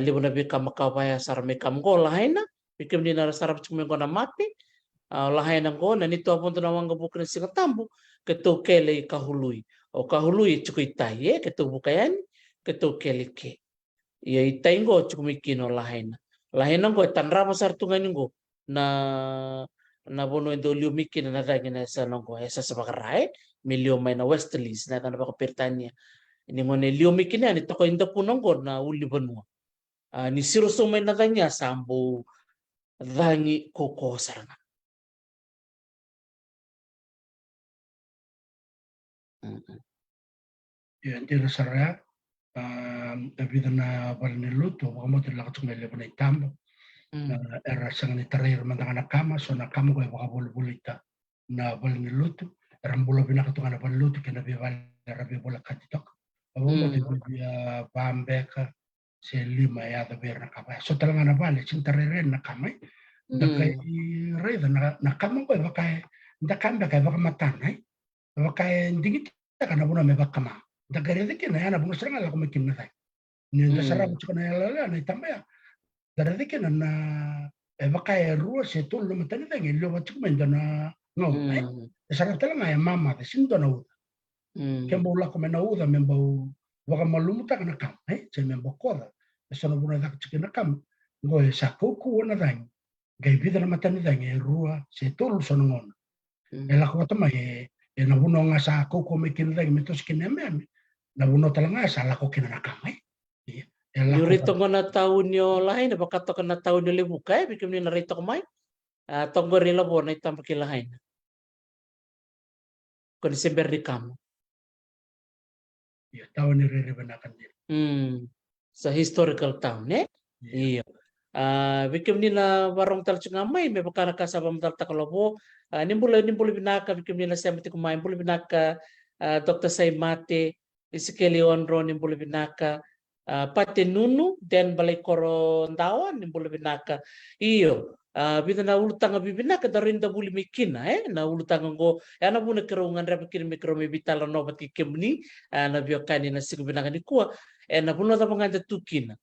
lebu na be kama kawaya sarame kam go lahaina bikem ni na sarab tiku mengo na mati lahaina go na nito aponto na wanga bukna singa tambu keto kele kahului o kahului chukuitai keto bukayan keto kele ke ia itai go chukumikino lahaina go tanra masar tungan go na bono endo liu mikin na dagina sa nongo esa sabakarai milio mai na Westerlies na kana baka pertania ini ngone liu mikin ani toko inda punongo na uli benua ni siro so mai na danya sambo dangi koko saranga ya ndira saraya vida na balni luto mo te la tunga le bana tambo era sanga ni tarir mandanga na kama so na kama ko baka bulita na balni luto era mbulo bina ka tunga na balni luto kena be rabe bola katitok mo te bia bambeka se lima ya da berna kaba so talanga na bale sin tarir na kama da kai reda na kama ko baka da kamba ka baka matana baka ndingita kana buna me baka kama da gare de kena yana bunga seranga la kuma kinna sai ni da sarab chukana la na tambaya gare de kena na baka ruo se tollo matani da ngelo ba chukma ndana no sarab tala ya mama de sindo na uda kembo la kuma na uda membo waka malumu ta kana kam se membo koda so na buna da chukina kam go sa koku na da gai vida na matani da ruo se tollo so ngona ela ko tama na buno nga sa koku me kinda metos kineme na buno talanga sa lako kina kamay yurito ko na taon nyo lahain na baka to ka na taon nyo libuka bikim ni narito ko may tonggo rila bo na itang pakilahain ko December di kamo taon ni riribanakan din sa historical town iyo bikim ni na warong talcho nga may baka nakasaba matal takalobo nimbula binaka bikim ni na siyamati kumain nimbula binaka Dr. Saimate Isikeli onro nimbula binaka pate nunu den balay koro ndawa nimbula binaka iyo bida na ulutanga bibinaka darinda buli mikina na ulutanga go yana buna kerungan rapa kini mikro mibitala no bat kikemni na biokani na sigu binaka ni kuwa na buna ta manganda tukina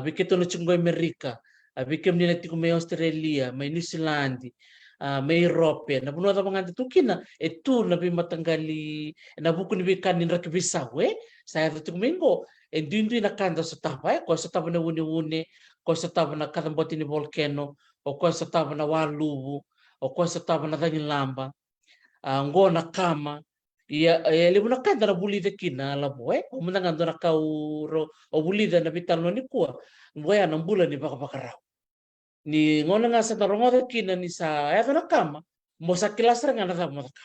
bikito na chungo Amerika bikem ni na tiku may Australia may New Zealand may Europe na buna ta manganda tukina tu na bimatanggali na buku ni bikani rakibisa saya tu minggu dindu na kanda sa tapa ko sa tapa na uni ko sa tapa na katamboti ni volcano o ko sa tapa na walubu o ko sa tapa na dangin lamba ngo na kama ia libu na kanda na bulida kina labo o muna na kauro o bulida na bitalo ni kuwa ngoya na bula ni baka raw ni ngona nga sa tarongo kina ni sa ya na kama mo sa kilas ra nga na mo ka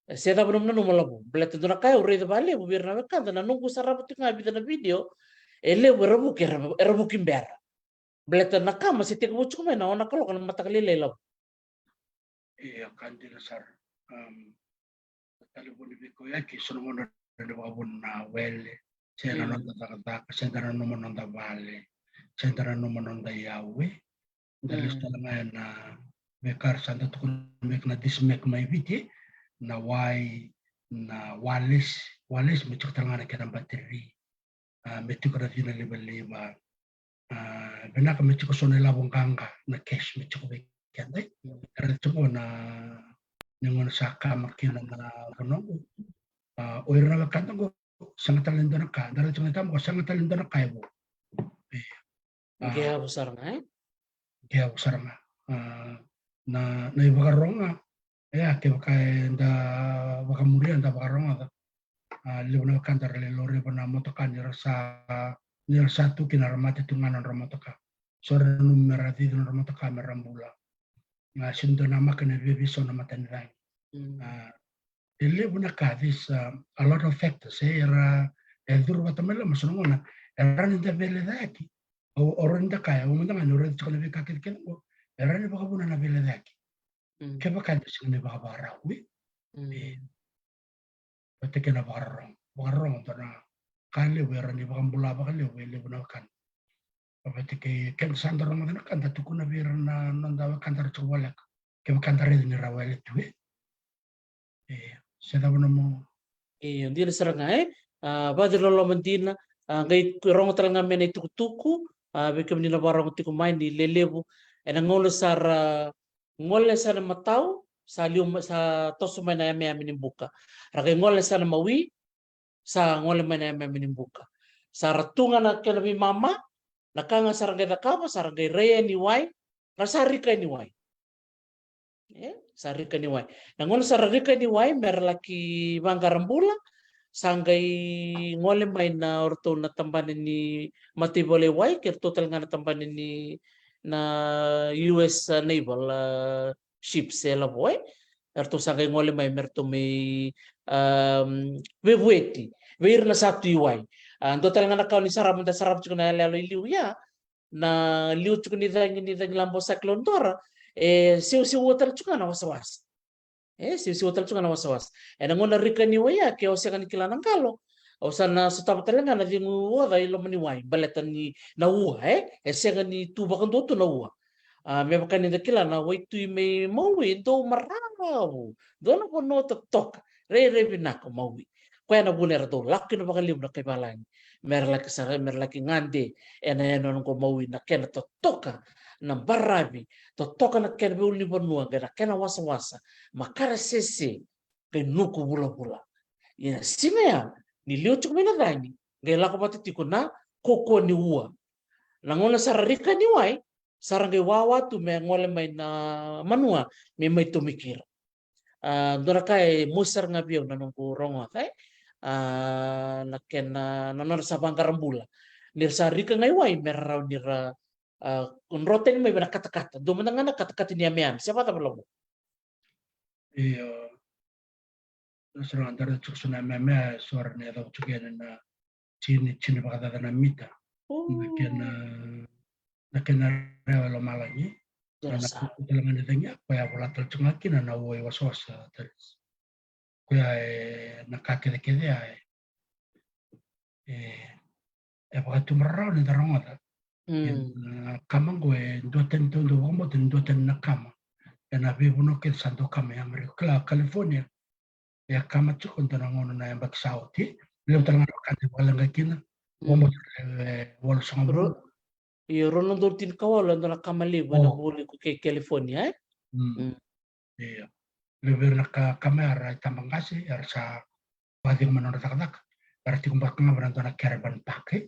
saya tak benar-benar nomor labu belet tu nak kaya urut balik biar nak kan dan nunggu sarap tu ngabi dan video ele berabu kira erabu kimber belet nak kama masih tiga bucuk mana orang kalau kan mata kali lelau Iya kan di dasar telepon di ko ya ki sono mo na babon na wele sera non ta sentara no non ta vale sentara no non ta yawe dalis talanga na bekar santa to mek na dismek mai viti na wai na walis me chuk talanga na kana bateri me chuk ra fina leba benak me chuk sono labong kanga na cash me chuk be kende ra chuk na ningon saka makina na kono oira na kanta go sangat talento na ka dara chuk na mo sangat talento na kaibo Gaya besar ngai kaya usaranga na ibagaronga ya ke baka nda baka muria nda bagaronga lebona kantar le lore bona motoka ni rasa tu kinaramate tunganan ramotoka sore numerati dun ramotoka merambula nga sindo nama kene bebiso na matanirang lebona ka this a lot of factors era duru batamela masonona era nda bele daki orang dah kaya, orang dah kan orang sekolah lebih kakek kan, orang ni bapa pun anak bela lagi. Kapa kan sekolah ni bapa barang, betul kena barang tu na kali orang ni bapa bula bapa kali boleh guna kan. Betul ke kan sandar orang tu kan tu kuna biar na nanda kantar coba lek, kapa kantar ini rawal itu saya tahu nama. Dia serang ngai badir lo mentina ngai rong talanga mena tuku bekem ni barang tiku main di lelebu ena ngolo sara ngole sana matau salium sa tosu main ayam ayam buka raga ngole sana mawi sa ngole main ayam ayam buka sara tunga na kelabi mama nakanga sara geda kapa sara geda raya ni wai rasa rika ni wai sarika ni wai ngolo sara rika ni wai mer laki banggarambula sanggai ngole main na orto na tamban ni mati boleh wai ker total ngana tamban ni na US naval ships ela boy orto sanggai ngole main merto me webueti weir na satu wai total ngana kau ni sarap cukuna lalu liu ya na liu cukuni ni lambo saklon tora siu water cukana was-was si hotel tu kan was-was. Ngona rika ni waya ke osia kan kilanang kalo. Osana sutap telenga na dingu wa ilo mani wai baletan ni na ua sia ni tu bakan tu na ua. Me bakan ni dakila na wai tu me mawi do marau. Do na ko no tok re binako mawi. Ko na buner do laki na bakan lim na kay balang. Mer laki ngande ena ko mawi na ken toka na barabi toka na ken be uli bonua gana ken wasa makara sese ke nuku bula ina simea ni leo chuk mena dani ge la ko patiti na koko ni ua langona sararika ni wai sarange wawa tu me ngole mai na manua me mai to mikir dora kai musar ngabio na nungku rongo tai na ken na nona sabang karambula nir sarika ngai wai merau nira roten may kata-kata. Dumanang na kata-kata niya miyam. Siapa tahu belum? Iya, seorang antara cuk suna meme suara ni atau cuk na cini bakal na mita. Nakena rewa lo malagi. Jasa. Talangan ditanya kaya wala cuk ngakin na woi was terus. Kaya nakakede ay. Bakal tumarau ni tarong ata. Kama gue dua ten na kama na vivo no ke santo kama ya Amerika California ya kama chukon tanangono na yang baksauti belum tangan kan wala ngakina bombo wala sangro Rono dortin kawala na kamali bana buli ko ke California iya lebih nak kamera tambang kasih sa bagian menurut tak berarti kumbak ngabaran na caravan pakai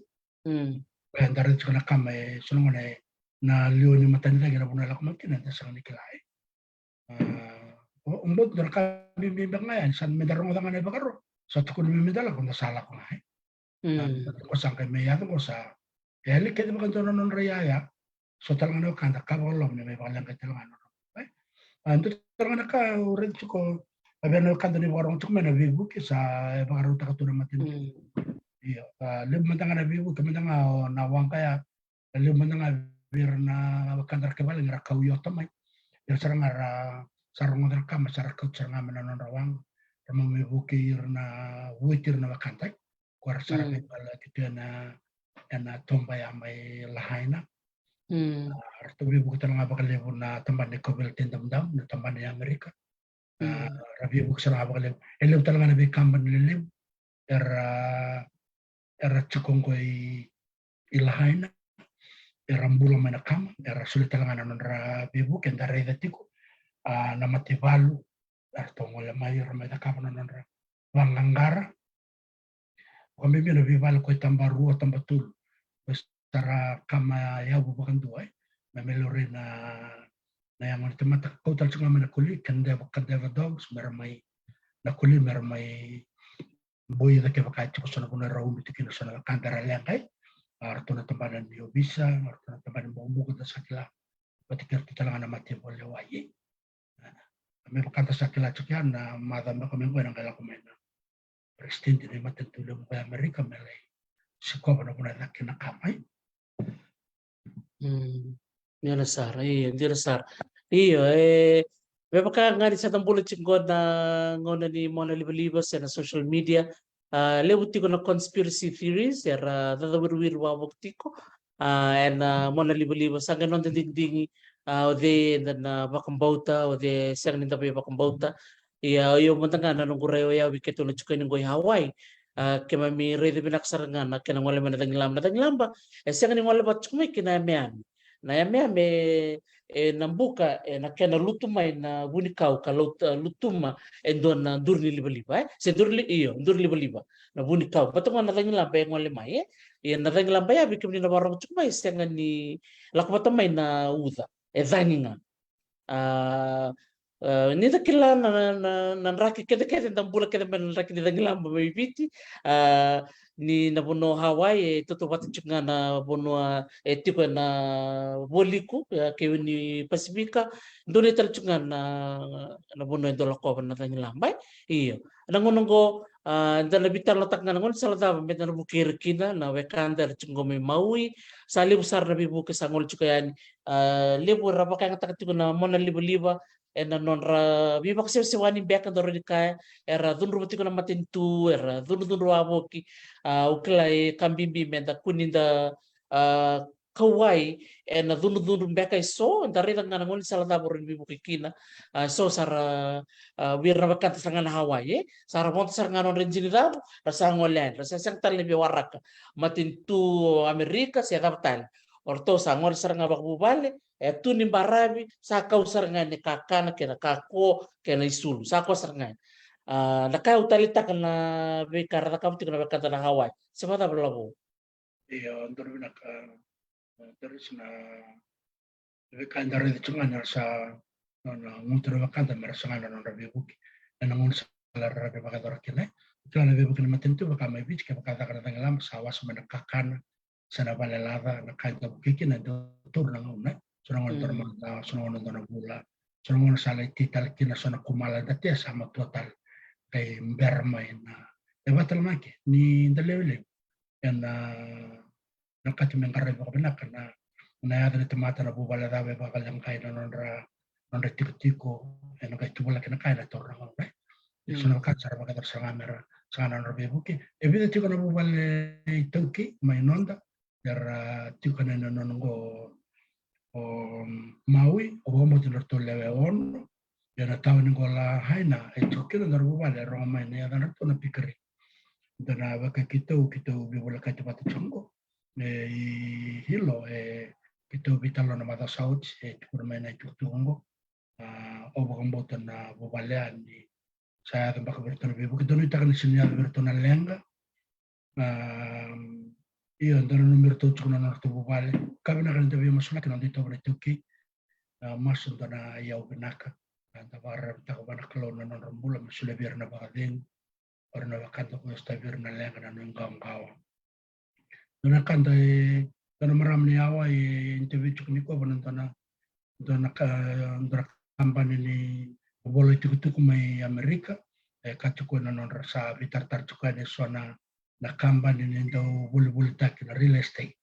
Andare ci na kame sono na lioni matanda gina buna la kuma kina ta sang niklai umbot dor ka bimbi bangayan san medarong da ngane bagaro sa tukun mi medala kun sala ko ngai ko sang ka me ya ko sa Eli kete bakan tono non raya so talangana kanda kabolom ne me balang ke talangana. Antu talangana ka uren chuko abena kanda ni warong chuk mena vivu ki sa bagaru takatuna matin. Iya, lem mentanga na vivu ke mentanga na wangkaya lem mentanga bir na kandar ke balang rakau yo tamai. Ir sarang ara sarang ngadar kam sarang kau sarang amena non rawang. Rama me buki na wuitir na wakantai. Kuar sarang ke bala kitu na tomba ya mai lahaina. Arto bi buku tanang abak lebu na tempat ni kobel tendam na tempat ni Amerika. Rabi buku sarang abak lebu. Lebu tanang na bi kamban lebu. Era cukongko ilahaina. Era mbula mana kam. Era sulit tanang na nondra bi buku yang dari datiku. Nama tibalu. Arto ngole mai ramai da kam na nondra. Wanganggara. Kami na bi balu ko tambah ruo tambah tul. Tara kama ya bukan dua memelori na yang teman tak kau tak cuma menakuli kanda dogs meramai nakuli meramai boy da ke pakai cukup sana guna raum itu kena sana kandara lengkai arto na tempadan dia bisa arto na tempadan bombu kita sakila ketika kita langan mati boleh wayi kami berkata sakila cukian na madam kami gua nang kalau main presiden di mata tu le Amerika melai sekolah na guna nak kena kamai. Dia nasar, iya, dia nasar. Iya, baka nga di sa tambulit chingkod na ngona ni Mona Liba sa na social media. Lebuti ko na conspiracy theories, dadawirwir wawagti ko. And Mona Liba sa ganon dinding ode na bakambauta, ode siyang nindabi bakambauta. Iya, yung matanga na nung kureyo ya wiketo na chukay ng goy Hawaii. Kaya may rede binaksarangan na kinangwala man natanglam ba siya kinangwala ba chumay kinayamiami nayamiami nambuka na kena lutumay na bunikaw ka lutuma endon na durni liba se durli iyo durli liba na bunikaw patungan natanglam ba yung walimay natanglam ba ya bikim ni nabarong chumay siya nga ni lakmatamay na uda zanginga nida kila na raki kede tentang bula kede men raki nida ngilam babiti ni na bono Hawaii toto watu chunga na bono tipo na boliku ke ni Pasifika ndone tal chunga na bono ndola ko na ngilam bai iyo nangonongo dala bitar latak na ngon salada met na bukir kina na wekanda chungo me maui sali besar na bibu ke sangol chukayan lebu rapa kaya takatiko na Mona Liba na nonra bibak siwani beka doro dika era dun rubati ko na matintu era dun ruabo ki uklay kambimbi menda kuninda kawai na dun beka iso dari nga ngol sala dabor bibu kikina so sara wirna bakanta sangan Hawaii sara monta sar nganon renjini dab rasa ngolen rasa sang tal ni waraka matintu Amerika siya dapatal orto sangol sar nga bakbubale tu ni barabi saka usarngan ni kakana kena kako kena isulu saka usarngan nakai utalita kena bekar nakam tu kena bekar na Hawaii semata berlabu Iya untuk nak terus na bekan dari cuma nasa ngutur bekan dan merasa ngana nora bebuki dan ngun salar rabe bekan orang kene kalau bebuki matin tu bekan mai bich ke bekan tak ada tenggelam sawas menekakan sana balelada nakai bebuki kene tur nanguna sonongon tormenta sonongon dona bula sonongon sala tital kina sona kumala dati sama total kay bermay na batal maki ni dalewle yan nakati mengkarre ko benak na ada ni temata na bubala dawe bakal yang kay na nonra tiko yan kay tubula kina kay na torna ko sona katsara bakal sa kamera sa nonra bebuki ebida tiko na bubala itauki may nonda yara tiko na nonongo Maui o mo tin to lewe on yana tawen ngola haina e chokino ndarbu vale roma ne yana to na pikri dana waka kito bi bola ka te patu chongo hilo kito bitalo na mata saut kur mai na tutungo o bombo na bobale ni saya tempat bertemu bibu kito ni takkan sinyal bertemu lenga iyo ndana numero to chukuna na to bobale kabina kan tabi masula kan dito ba tuki mas ndana yaw binaka anda bar ta ko bana klon na rambula masula bir na bagadin or na wakanta ko sta bir na lenga na ngam kawa dona kan dai Dona maram ni awa interview cuk ni ko banan dona kampanye ni bolo tuku mai Amerika katuko na non rasa vitar cuka ni sona na kampanye ni do bulu tak na real estate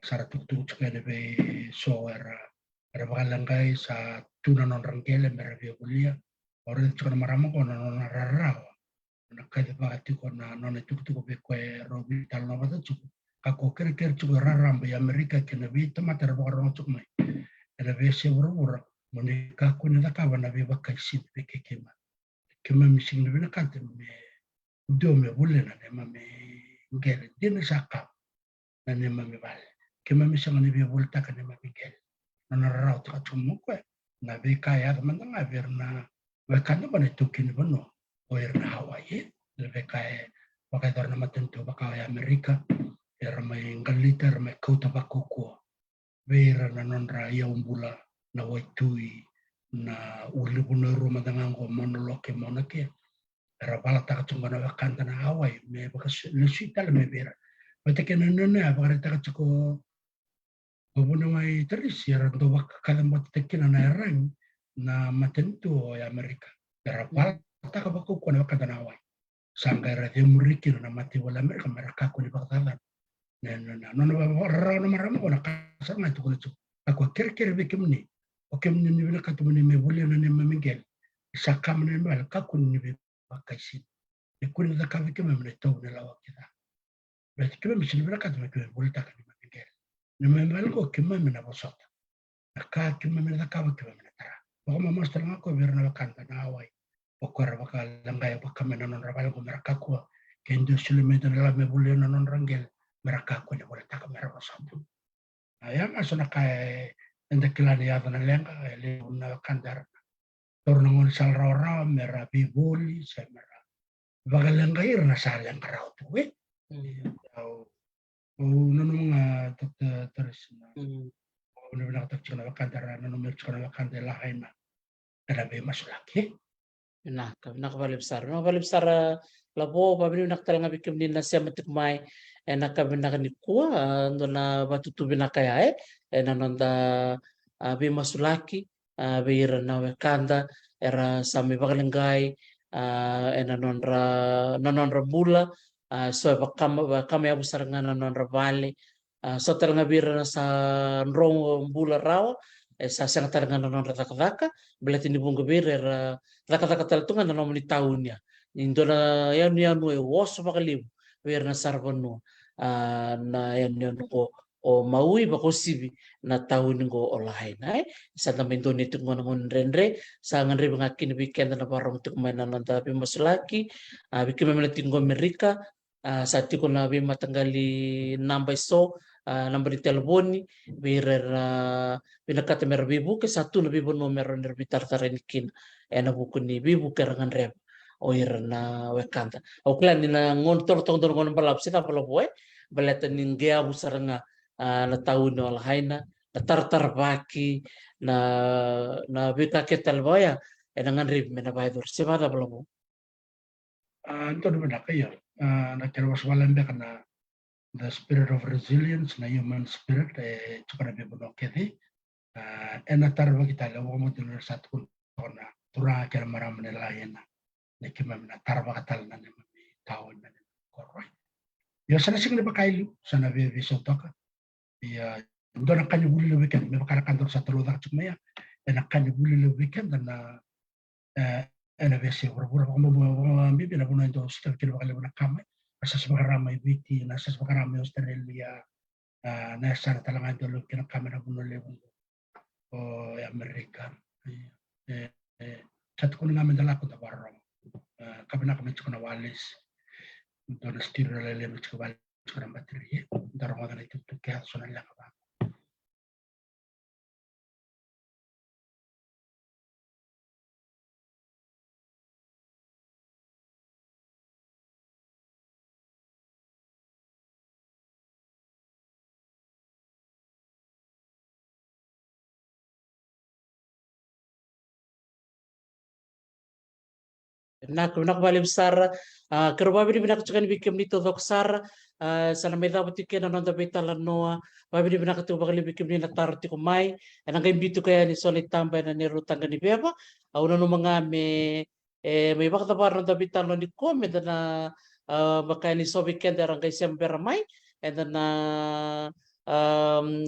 sara tuku cuka ni be so era bagalangay sa tuna non rangkele mera be bulia ore cuka maramo ko non rarawa na kaya bakati ko na non tuku be ko robi tal no bata cuka kako kere cuka raramba ya Amerika kena bi tamata rabarong cuka mai era be se buru mone kako ni takaba na be bakai sit be kema mising na kante me do me bulle na me ngere dina saka na ne me vale kema mising na be bulta ka ne me ngere na rao ta tumu ko na be kaya man na ver na we kan ba ne tukin bono o na hawaii le be kaya baka dar na matento baka ya Amerika era mai ngalita era mai kota bakoko vera na nonra ya umbula na waitui na uli buna ruma dangango monoloke monake era bala taka tunga na wakanta na Hawaii me baka lusita le me vera bata kena nana baka taka tuko bubuna mai terisi era do baka kalam bata tekina na erang na matento ya Amerika era bala taka baka kuana wakanta na Hawaii sangga era dia muriki na mati wala Amerika mereka kuni baka talan na nona baba rara marama kona kasar na tuko tuko aku kere bekemni oke mni ni bina katu mni me bulia na ne mamigel saka mni mal kakun ni be bakaisi e kuni da ka bekeme mni to ne lawa kita bet keme mni bina katu me keme bulta ka ni mamigel ne me mal ko keme mni na bosota ka keme mni da ka bekeme mni tara ko ma master ngako berna bakanta na Hawaii okora bakal langai bakame na non rabal ko meraka ko kendo silume na la me bulia na non rangel mereka ko ne boleh tak mereka satu. Ayam asal nakai enda kilani ya dana lenga le una kandar tornangon sal rora mera bibuli se mera bagalenga ir na sal yang karau tu we. Au nanu mga terus na una bina tak chana kandar nanu mer chana kandar lahaina ada be masulaki. Nakabali besar labo babini naktalanga bikim ni nasya matikmai nakabina ni kuwa ndo na batutubi nakaya nanonda be masulaki be ira na wekanda era sami bagalengai nanonra bula so bakam ya besar ngana nanonra vale so talanga bira na sa nrong bula rawa sa sanga talanga nanonra takadaka berarti ni bunga bira era raka talatungan na nomoni tahunnya. Indona yan e woso pakalimu wer na sarvano na yan ko o maui ba ko sibi na tahun ko olahay na sa tamay doon ito ngon renre sa ngan re ngakin weekend na parang tuk man na tapi masulaki bikin memang tinggo Amerika sa tiko na bi matanggali nambay so number di telefoni birer pinakata merbibu ke satu lebih bono meron nerbitar tarenikin ena buku ni bibu kerangan rep oir na wekanta o klan ni na ngon tong ngon balap sita pala boy baleta ningia busaranga na taun no lahaina na tartar baki na bita ketal boya ena ngan rip mena baydur sebada pala bo Ito naman kayo na kirawas walambe kana the spirit of resilience na human spirit cuka na bibuno kedi ena tarwa kita lawo mo dinur satu na tura kira maram na layan na kimam na tarwa katal na naman tawon na koroi yo sana sing na bakailu sana be toka ya ndo na kanyo buli le weekend me bakara kantor sa tolo da chumaya ena kanyo buli le weekend na ena be se buru ko mo bibi na buno ndo sta kilo bakale na kama asa sebagai biti na asa sebagai Australia na sana talangan dulu kina kamera buno le o Amerika satu kuna ngamen dala ko tabarro kabina kami chukuna walis don stiro le chukuna chukuna bateri daro ngana itu kya sona la ba Nakbalik besar kerba bini binak cukan bikim ni todo ksar sana meda pati kena nonda beta la noa babi ni binak tu bakal bikim ni natar ti kumai enang kay bitu kaya ni soli tambay na ni rutang ni beba au no mga me bakta bar nonda beta lo ni kome na bakay ni sobi kenda rang kay sember mai and then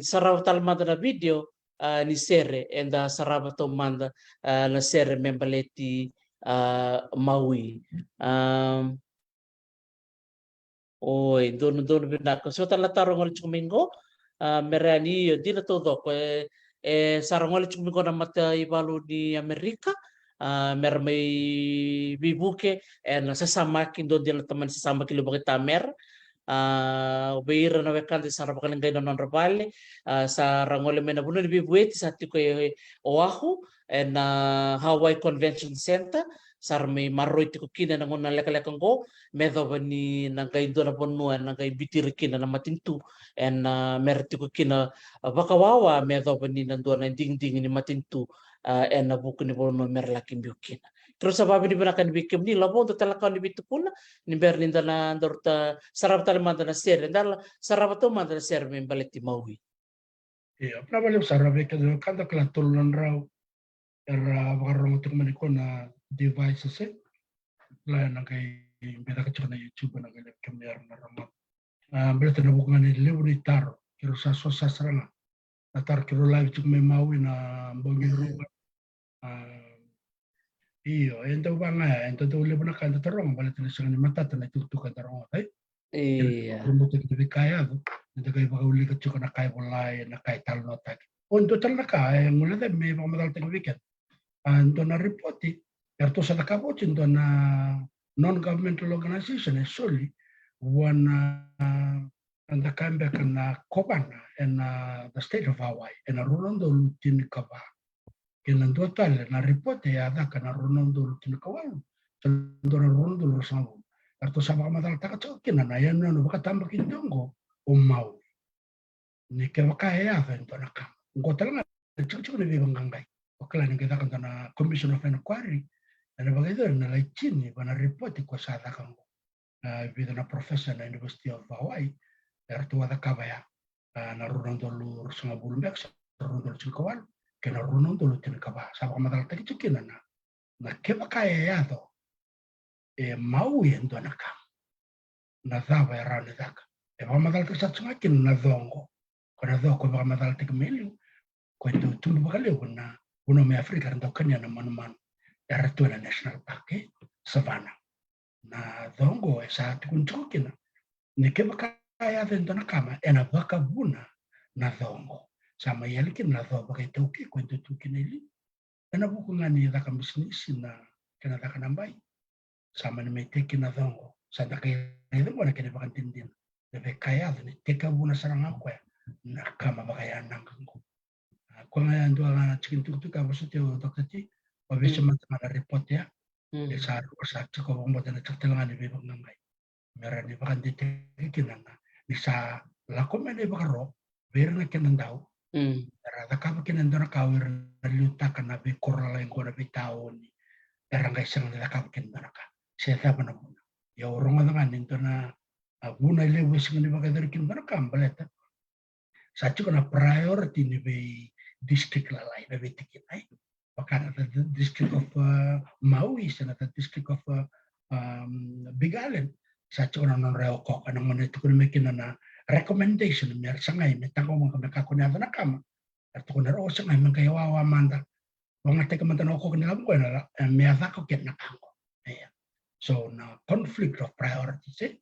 saraw talmanda na video ni sere and saraba to manda na sere membaleti Maui. Oi, dono binako. So tala tarong ulit minggo. Merani yo di na todo ko sarong ulit minggo na mata ibalo di Amerika. Mer may bibuke and sasamakin doon din teman sesama kilo bakit tamer. Beira na wekante sarap kaling gay non rabale sa rangole mena buno ni bibueti sa tiko Oahu and Hawaii Convention Center sar may maroy tiko kina nang una leka-lekang ko medo ni nang kay do na ponuan nang kay bitir kina na matintu and mer tiko kina bakawawa medo ni nang do na ding-ding ni matintu and nabuko ni pono mer laking biukina. Terus sababi ni banakan bikim ni labo to talakaw ni bitu pula ni berlinda na dorta sarap talimanda na ser dal sarap to manda na ser men baleti Maui. Iya, pernah sarap ka do kanta kala tulunan raw era bakarong tu ko na devices la na kay beda ka na YouTube na kay kamera na ramat. Berarti na bukan ni libre tar kiro sa sasarala. Na tar kiro live tu may Maui na bangin rumah. Iyo, ento banga, ento tu libre na kanta tarong balit na sa ni mata na tutukan tarong ay. Iya. Remote ke kaya tu, ento kay baka uli ka na kay bulay na kay talno tag. Untuk tal na kay mula de may baka madal tag weekend. Ento na reporti, erto sa nakabot ento na non-governmental organization is solely one and the comeback na Kobana and the state of Hawaii and Ronondo Lutin Kaba. Kinan total na report ya ada kana Ronondo Lutin Kaba. Tandora Ronondo Rosango. Erto sa baka madal tag kinan na yan no baka tambak indongo umau. Ni ke baka ya ento na kam. Ngotal nga chuchu ni bibangangay. Okala ni kita kan na Commission of Inquiry. Ana bagay na like chini bana report ko sa kan with a professor na University of Hawaii. Erto ada kabaya na Ronondo Rosango Bulmbek Ronondo Chikawal. Kena Ronondo Lutin Kaba. Sa baka madal tag kinan na ke baka ya to Maui ento na kam. Na dava era ni daka. Baka madal tag sa tsungakin na dongo. Kana doko baka madal tag melu. Ko ito tumbu baka leo na uno me Afrika ndo kanya na manuman era tu na national park savana na dongo sa tukunchukina ni ke baka ya vendo na kama ena baka buna na dongo sama yalikin na do baka tuki ko ito tukinili ena buku ngani da kam bisnis na kana da kanambai sama ni meteki na dongo sa da kay dongo na kene baka tindin de kaya ni teka buna sarang ako na kama baka ya nangko kung ngayon doon na chikin tuktuk ako sa tiyo doktor ti obviously man na report ya sa sa ko mo na tagtalangan ni bibang nangay meron ni baka dito kinang ni sa lako man ni baka ro pero na kinang daw era da ka kinang na kawir na luta ka na bi korala ko na bitaw ni era ngay sang nila ka kinang na ka siya ta na mo ya urong na nito na buna lewis ni baka der kinang na ka baleta sa ko na priority ni be district lalai na bitikin ay baka the district of Maui sa the district of Big Island sa ko na non reo ko anong man ito ko na na recommendation mer sa ngay metako mo kami kakunyado na kama at ko na ro sa ngay man kayo wawa manda wang ate ka man tanong ko kanila mo na may ata ko ket na kango ayan so na conflict of priorities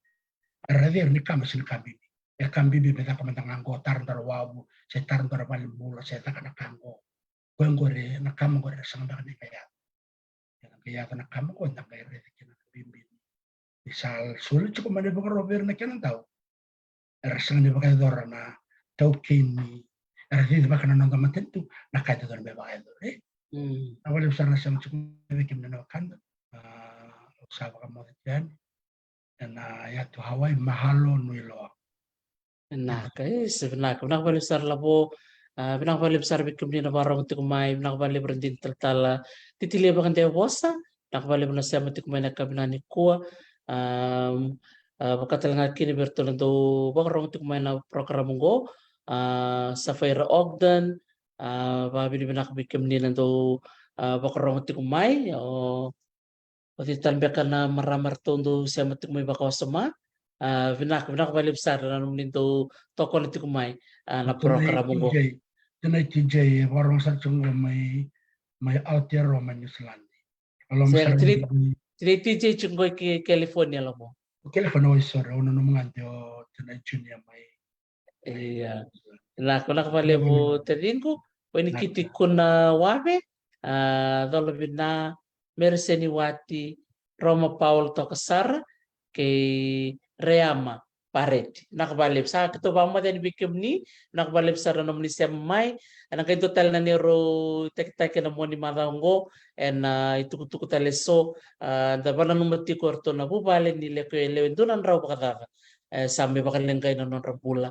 rather ni kama sin kabibi kambibi beta ka man tangango taran tarawabu sa taran tarabalimbula sa taka nakango kuengore nakamo gore sa mga kaya kaya ka nakamo ko na kaya rete kina bimbin isal sulit ko man ba Robert na kinan daw erasang ni ba kayo dora na token ni erasang ba kana nang matentu na kaya dora ba kayo dora awal usar na sa mga kim na nakanda sa ka mo diyan na ya to Hawaii mahalo nuilo Nah, kay sebenarnya benang balik besar labo benang balik besar bikin di nabarang untuk mai benang balik berhenti tertala titili bahkan dia bosa nakabalik na siya matikman na kabinani ko pagkatalangan kini bertulan do bakarong tikman na program ko sa Fair Ogden babili na kabikim nila do bakarong tikumay o pati talbekan na maramar tondo siya matikmay bakaw sama vinakabalik sa ranong nito toko na tikumay na program ko. Tunay TJ, warong sa chungo may out year Roman New Zealand. Alam mo Sir, sa TJ chungoy ki California lang mo. California is sorry, una naman yo tunay junior may. Iya. Nako nakapali mo terin ko. When kitik ko na wabe, dolobin na merseni wati Roma Paul Tokasara kay Reama Paret. Nakabalib sa katuba mo din bikim ni nakabalib sa ranom ni Semay. Anang kay total na niro tek na mo ni Madango and itukutuku taleso dapat na numati korto na bubalen ni leko elewen doon ang raw pakataka. Sampai bakal lengkai na non rapula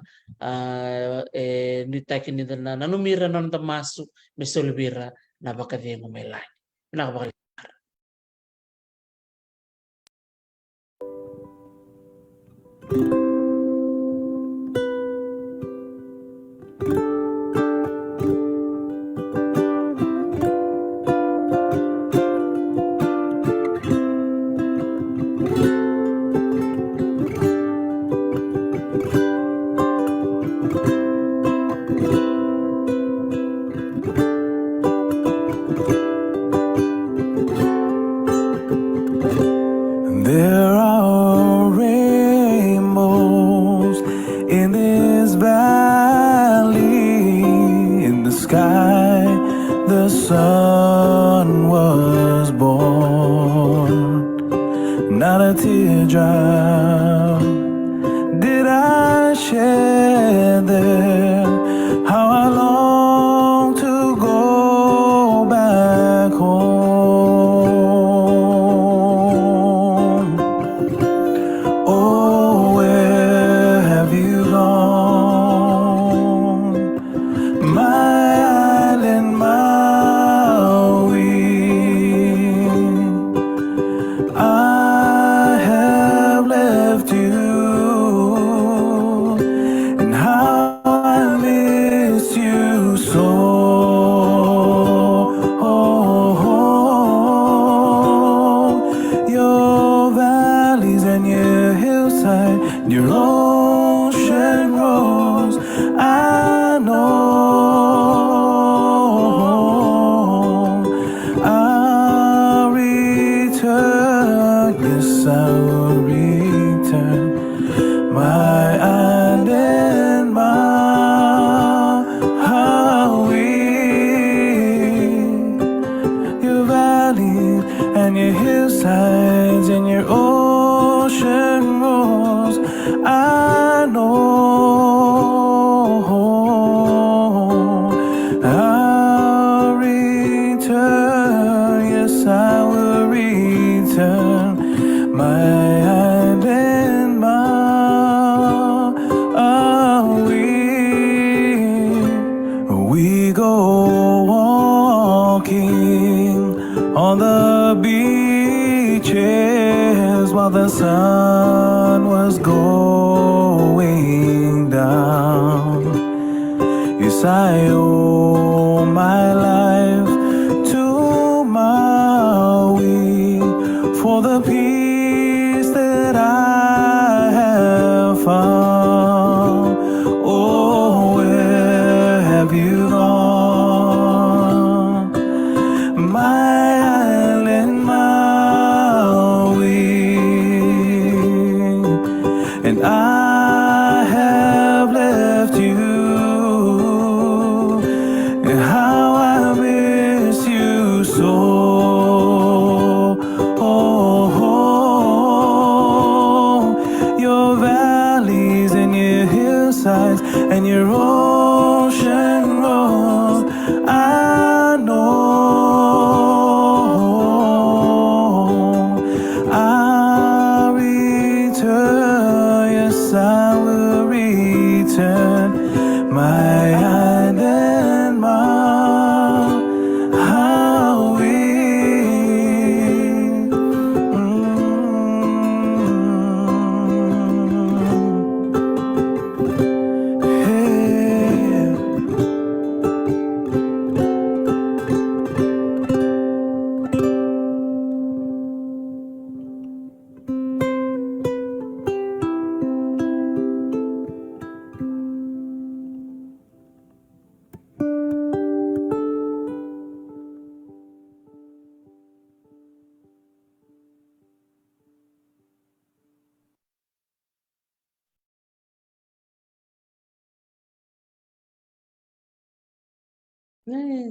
nitakin nito na nanumira na nang masuk misolbira na baka di ngumelay. Nakabakal. There are rainbows in this valley. In the sky, the sun was born. Not a teardrop did I shed there. How I long to go back home. Oh, where have you gone? My island Maui. I have left you, and how I miss you so. Your valleys and your hillside, your ocean roars, I know I'll return, yes I will return, my island Maui. Your valleys and your hillsides and your ocean roars, I know I'll return, yes I will return, my island Maui. We go walking on the beaches while the sun was going down. Yes, I owe my life to Maui for the peace that I have found. Oh, where have you gone? My island Maui, and I have left you, and how I miss you so. Your valleys and your hillsides and your ocean roars, I know I'll return, yes I will return, my island Maui.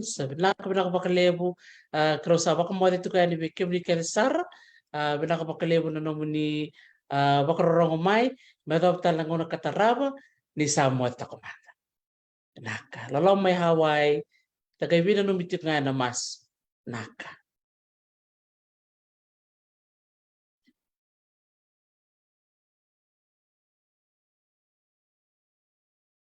Sabi na pinakabakalebo krosa baka mo dito kaya ni Bekem ni Kelsar pinakabakalebo na naman ni bakarorong umay magab talang una kataraba ni Samuel Takumata. Naka lalaw may Hawaii tagay bina numitit nga na mas naka.